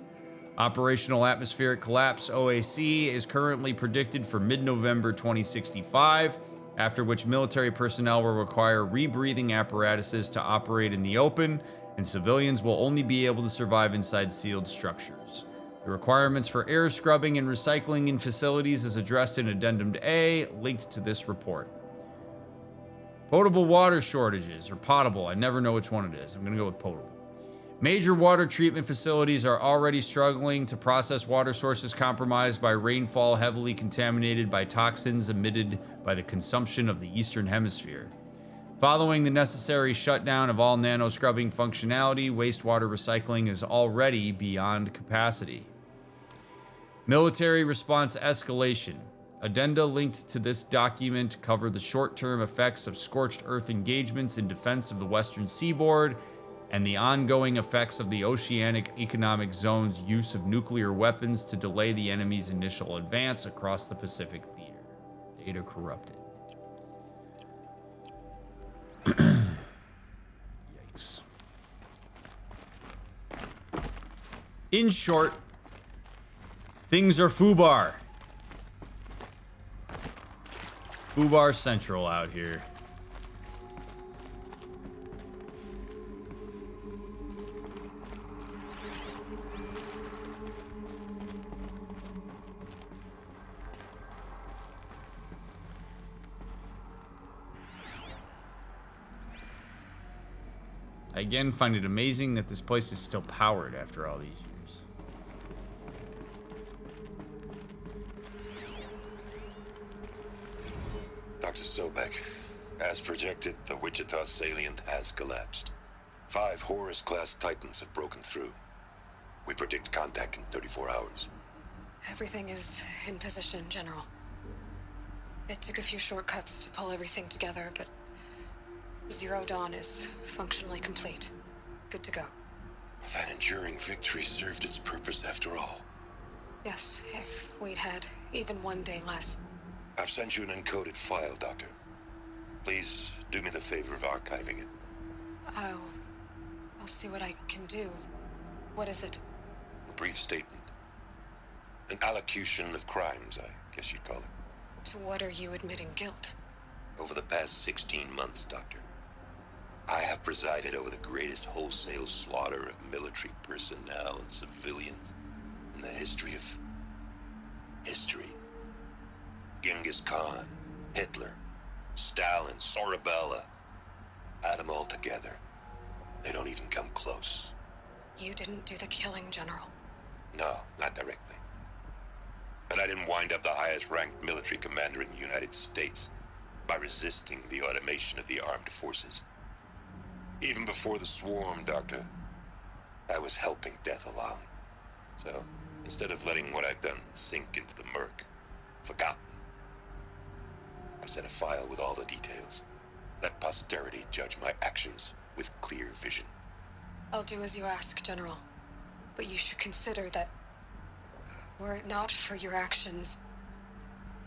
Operational Atmospheric Collapse, OAC, is currently predicted for mid-November 2065, after which military personnel will require rebreathing apparatuses to operate in the open, and civilians will only be able to survive inside sealed structures. The requirements for air scrubbing and recycling in facilities is addressed in Addendum A, linked to this report. Potable water shortages, or potable, I never know which one it is. I'm going to go with potable. Major water treatment facilities are already struggling to process water sources compromised by rainfall heavily contaminated by toxins emitted by the consumption of the Eastern Hemisphere. Following the necessary shutdown of all nano-scrubbing functionality, wastewater recycling is already beyond capacity. Military response escalation. Addenda linked to this document cover the short-term effects of scorched earth engagements in defense of the western seaboard and the ongoing effects of the Oceanic Economic Zone's use of nuclear weapons to delay the enemy's initial advance across the Pacific theater. Data corrupted. Yikes. In short, things are FUBAR. FUBAR Central out here. I again find it amazing that this place is still powered after all these years. Dr. Sobek, as projected, the Wichita salient has collapsed. 5 Horus-class Titans have broken through. We predict contact in 34 hours. Everything is in position, General. It took a few shortcuts to pull everything together, but Zero Dawn is functionally complete. Good to go. That enduring victory served its purpose after all. Yes, if we'd had even one day less. I've sent you an encoded file, Doctor. Please do me the favor of archiving it. I'll see what I can do. What is it? A brief statement. An allocution of crimes, I guess you'd call it. To what are you admitting guilt? Over the past 16 months, Doctor, I have presided over the greatest wholesale slaughter of military personnel and civilians in the history of history. Genghis Khan, Hitler, Stalin, Sorabella, add them all together. They don't even come close. You didn't do the killing, General. No, not directly. But I didn't wind up the highest-ranked military commander in the United States by resisting the automation of the armed forces. Even before the swarm, Doctor, I was helping death along. So, instead of letting what I've done sink into the murk, forgotten, I set a file with all the details. Let posterity judge my actions with clear vision. I'll do as you ask, General. But you should consider that were it not for your actions,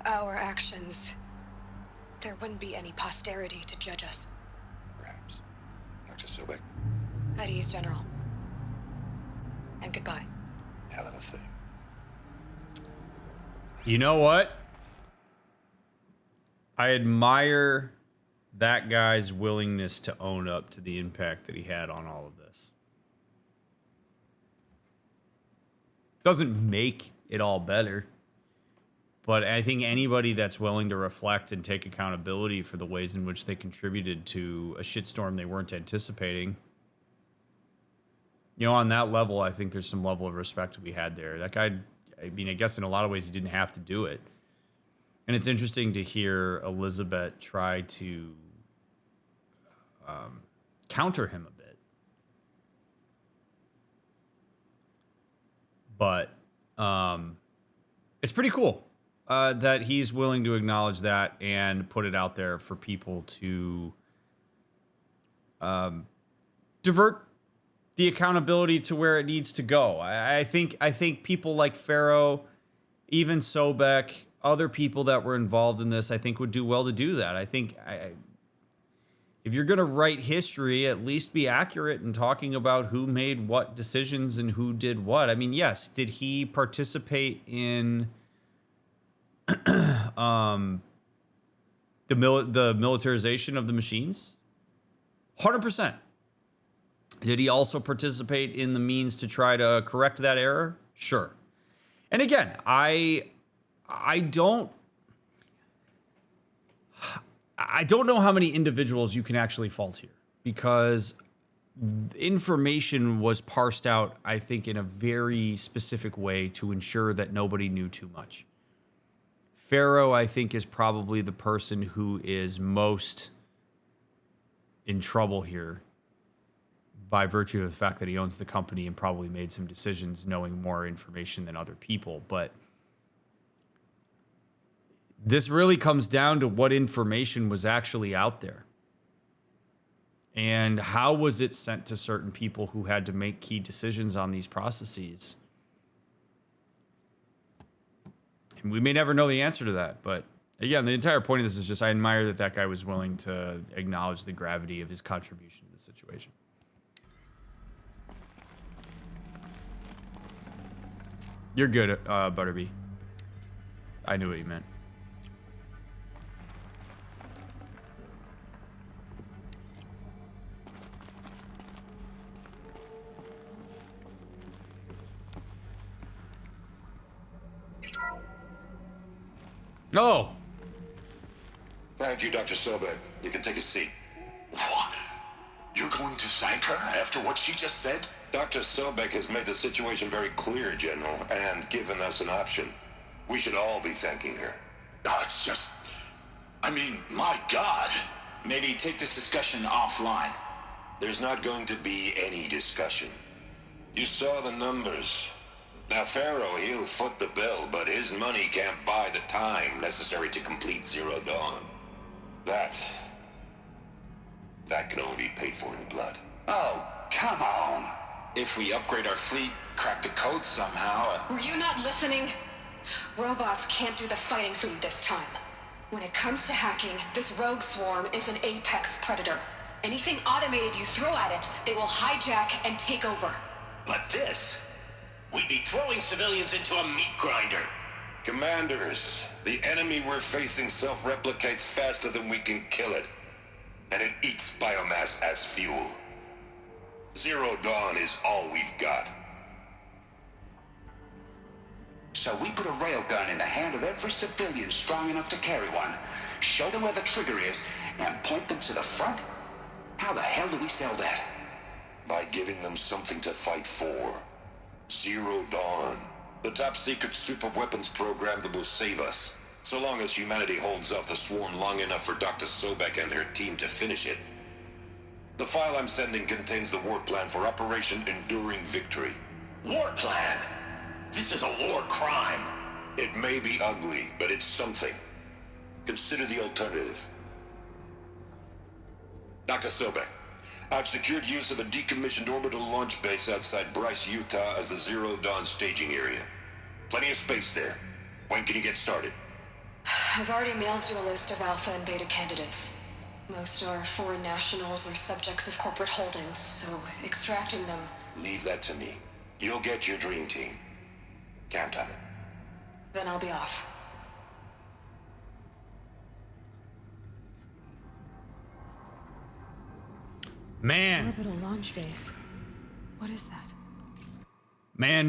our actions, there wouldn't be any posterity to judge us. Perhaps. Dr. Sobek. At ease, General. And goodbye. Hell of a thing. You know what? I admire that guy's willingness to own up to the impact that he had on all of this. Doesn't make it all better, but I think anybody that's willing to reflect and take accountability for the ways in which they contributed to a shitstorm they weren't anticipating, you know, on that level, I think there's some level of respect to be had there. That guy, I mean, I guess in a lot of ways he didn't have to do it. And it's interesting to hear Elizabeth try to counter him a bit. But it's pretty cool that he's willing to acknowledge that and put it out there for people to divert the accountability to where it needs to go. I think people like Pharaoh, even Sobek, other people that were involved in this, I think would do well to do that. I think if you're going to write history, at least be accurate in talking about who made what decisions and who did what. I mean, yes, did he participate in the militarization of the machines? 100%. Did he also participate in the means to try to correct that error? Sure. And again, I don't know how many individuals you can actually fault here, because information was parsed out, I think, in a very specific way to ensure that nobody knew too much. Pharaoh, I think, is probably the person who is most in trouble here by virtue of the fact that he owns the company and probably made some decisions knowing more information than other people. But this really comes down to what information was actually out there. And how was it sent to certain people who had to make key decisions on these processes? And we may never know the answer to that. But again, the entire point of this is just I admire that guy was willing to acknowledge the gravity of his contribution to the situation. You're good, Butterby. I knew what you meant. Oh! Thank you, Dr. Sobek. You can take a seat. What? You're going to thank her after what she just said? Dr. Sobek has made the situation very clear, General, and given us an option. We should all be thanking her. Oh, it's just... I mean, my God. Maybe take this discussion offline. There's not going to be any discussion. You saw the numbers. Now, Pharaoh, he'll foot the bill, but his money can't buy the time necessary to complete Zero Dawn. That can only be paid for in blood. Oh, come on. If we upgrade our fleet, crack the code somehow... Were you not listening? Robots can't do the fighting for you this time. When it comes to hacking, this rogue swarm is an apex predator. Anything automated you throw at it, they will hijack and take over. But this... We'd be throwing civilians into a meat grinder. Commanders, the enemy we're facing self-replicates faster than we can kill it. And it eats biomass as fuel. Zero Dawn is all we've got. So we put a railgun in the hand of every civilian strong enough to carry one, show them where the trigger is, and point them to the front? How the hell do we sell that? By giving them something to fight for. Zero Dawn. The top-secret super-weapons program that will save us. So long as humanity holds off the swarm long enough for Dr. Sobek and her team to finish it. The file I'm sending contains the war plan for Operation Enduring Victory. War plan? This is a war crime. It may be ugly, but it's something. Consider the alternative. Dr. Sobek, I've secured use of a decommissioned orbital launch base outside Bryce, Utah as the Zero Dawn staging area. Plenty of space there. When can you get started? I've already mailed you a list of alpha and beta candidates. Most are foreign nationals or subjects of corporate holdings, so extracting them... Leave that to me. You'll get your dream team. Count on it. Then I'll be off. Man. Orbital launch base. What is that? Man.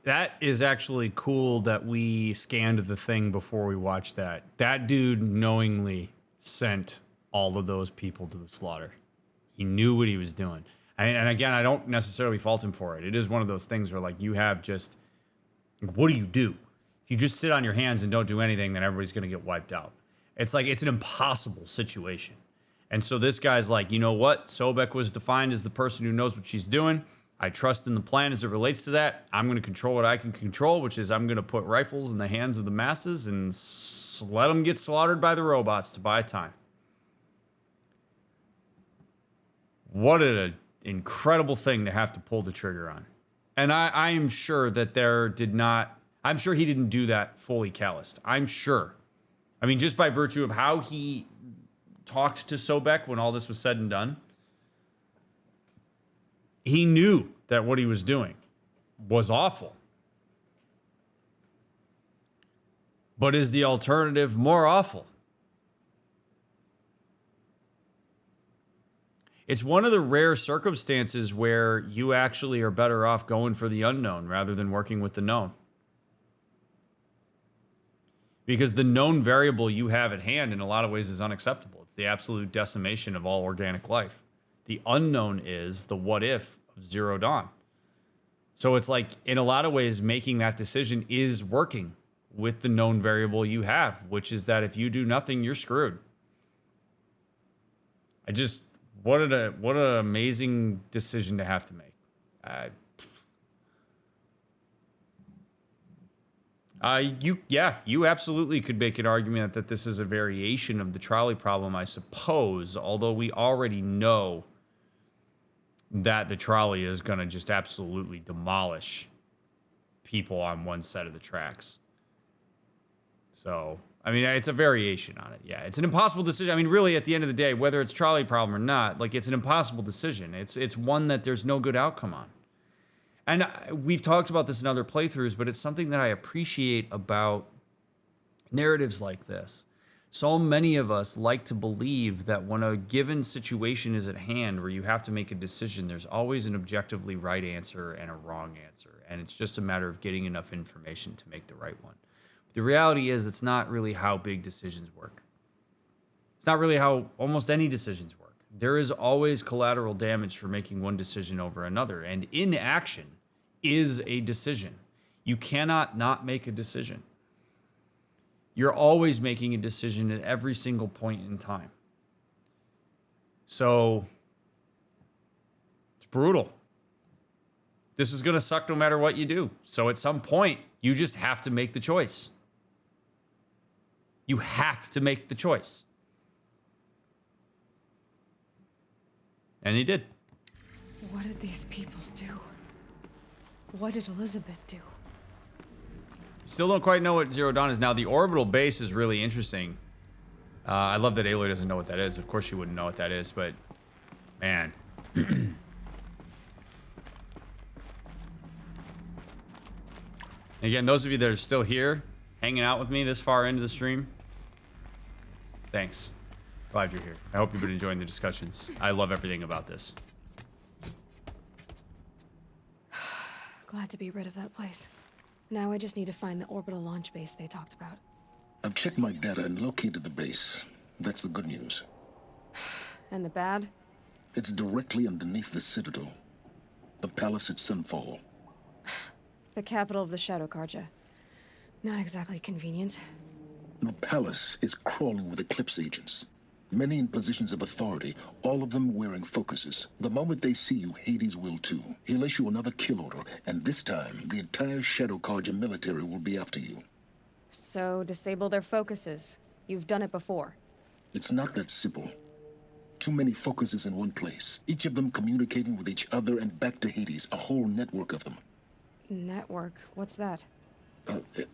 That is actually cool that we scanned the thing before we watched that. That dude knowingly sent all of those people to the slaughter. He knew what he was doing. And again, I don't necessarily fault him for it. It is one of those things where, like, you have just... What do you do? If you just sit on your hands and don't do anything, then everybody's going to get wiped out. It's like, it's an impossible situation. And so this guy's like, you know what? Sobek was defined as the person who knows what she's doing. I trust in the plan as it relates to that. I'm going to control what I can control, which is I'm going to put rifles in the hands of the masses and let them get slaughtered by the robots to buy time. What an incredible thing to have to pull the trigger on. And I am sure that I'm sure he didn't do that fully calloused. I'm sure. I mean, just by virtue of how he talked to Sobek when all this was said and done, he knew that what he was doing was awful. But is the alternative more awful? It's one of the rare circumstances where you actually are better off going for the unknown rather than working with the known. Because the known variable you have at hand in a lot of ways is unacceptable. It's the absolute decimation of all organic life. The unknown is the what if of Zero Dawn. So it's like, in a lot of ways, making that decision is working with the known variable you have, which is that if you do nothing, you're screwed. What an amazing decision to have to make. You absolutely could make an argument that this is a variation of the trolley problem, I suppose, although we already know that the trolley is going to just absolutely demolish people on one set of the tracks. So, I mean, it's a variation on it. Yeah, it's an impossible decision. I mean, really, at the end of the day, whether it's trolley problem or not, like, it's an impossible decision. It's one that there's no good outcome on. And we've talked about this in other playthroughs, but it's something that I appreciate about narratives like this. So many of us like to believe that when a given situation is at hand where you have to make a decision, there's always an objectively right answer and a wrong answer. And it's just a matter of getting enough information to make the right one. But the reality is, it's not really how big decisions work. It's not really how almost any decisions work. There is always collateral damage for making one decision over another. And inaction is a decision. You cannot not make a decision. You're always making a decision at every single point in time. So it's brutal. This is going to suck no matter what you do. So at some point, you just have to make the choice. You have to make the choice. And he did. What did these people do? What did Elizabeth do? Still don't quite know what Zero Dawn is. Now, the orbital base is really interesting. I love that Aloy doesn't know what that is. Of course she wouldn't know what that is, but man. Again, those of you that are still here, hanging out with me this far into the stream, thanks. Glad you're here. I hope you've been enjoying the discussions. I love everything about this. Glad to be rid of that place. Now I just need to find the orbital launch base they talked about. I've checked my data and located the base. That's the good news. And the bad? It's directly underneath the Citadel. The palace at Sunfall. The capital of the Shadow Carja. Not exactly convenient. The palace is crawling with Eclipse agents. Many in positions of authority, all of them wearing focuses. The moment they see you, Hades will too. He'll issue another kill order, and this time, the entire Shadow Carja military will be after you. So, disable their focuses. You've done it before. It's not that simple. Too many focuses in one place, each of them communicating with each other and back to Hades, a whole network of them. Network? What's that?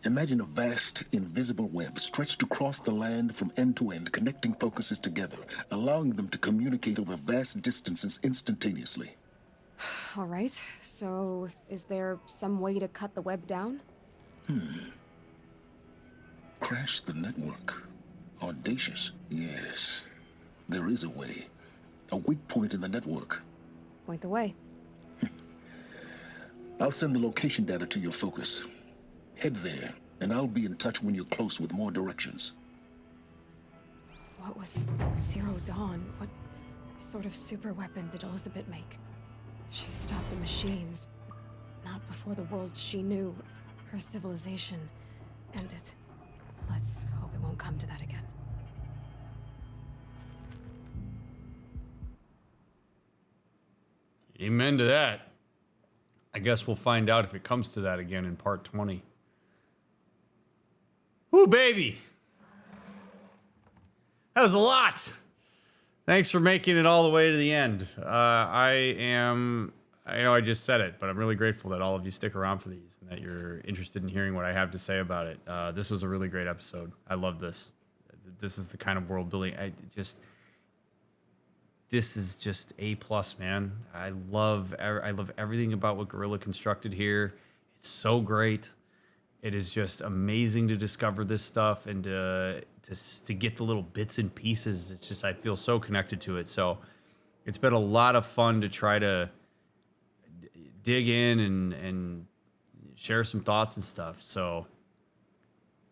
Imagine a vast, invisible web stretched across the land from end to end, connecting focuses together, allowing them to communicate over vast distances instantaneously. All right, so is there some way to cut the web down? Crash the network. Audacious. Yes, there is a way. A weak point in the network. Point the way. I'll send the location data to your focus. Head there, and I'll be in touch when you're close with more directions. What was Zero Dawn? What sort of super weapon did Elizabeth make? She stopped the machines, not before the world she knew, her civilization, ended. Let's hope it won't come to that again. Amen to that. I guess we'll find out if it comes to that again in part 20. Ooh, baby. That was a lot. Thanks for making it all the way to the end. I know I just said it, but I'm really grateful that all of you stick around for these and that you're interested in hearing what I have to say about it. This was a really great episode. I love this. This is the kind of world building. This is just A+, man. I love everything about what Guerrilla constructed here. It's so great. It is just amazing to discover this stuff and to get the little bits and pieces. It's just, I feel so connected to it. So it's been a lot of fun to try to dig in and share some thoughts and stuff. So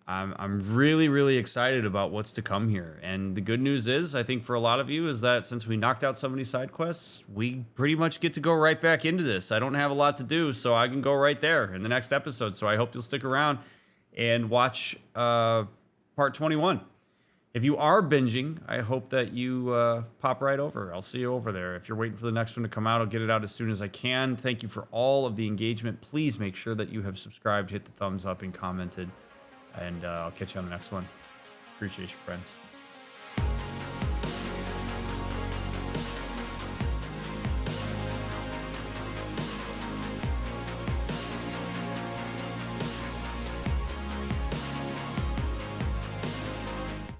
I'm really, really excited about what's to come here. And the good news is, I think for a lot of you, is that since we knocked out so many side quests, we pretty much get to go right back into this. I don't have a lot to do, so I can go right there in the next episode. So I hope you'll stick around and watch part 21. If you are binging, I hope that you pop right over. I'll see you over there. If you're waiting for the next one to come out, I'll get it out as soon as I can. Thank you for all of the engagement. Please make sure that you have subscribed, hit the thumbs up, and commented. And I'll catch you on the next one. Appreciate you, friends.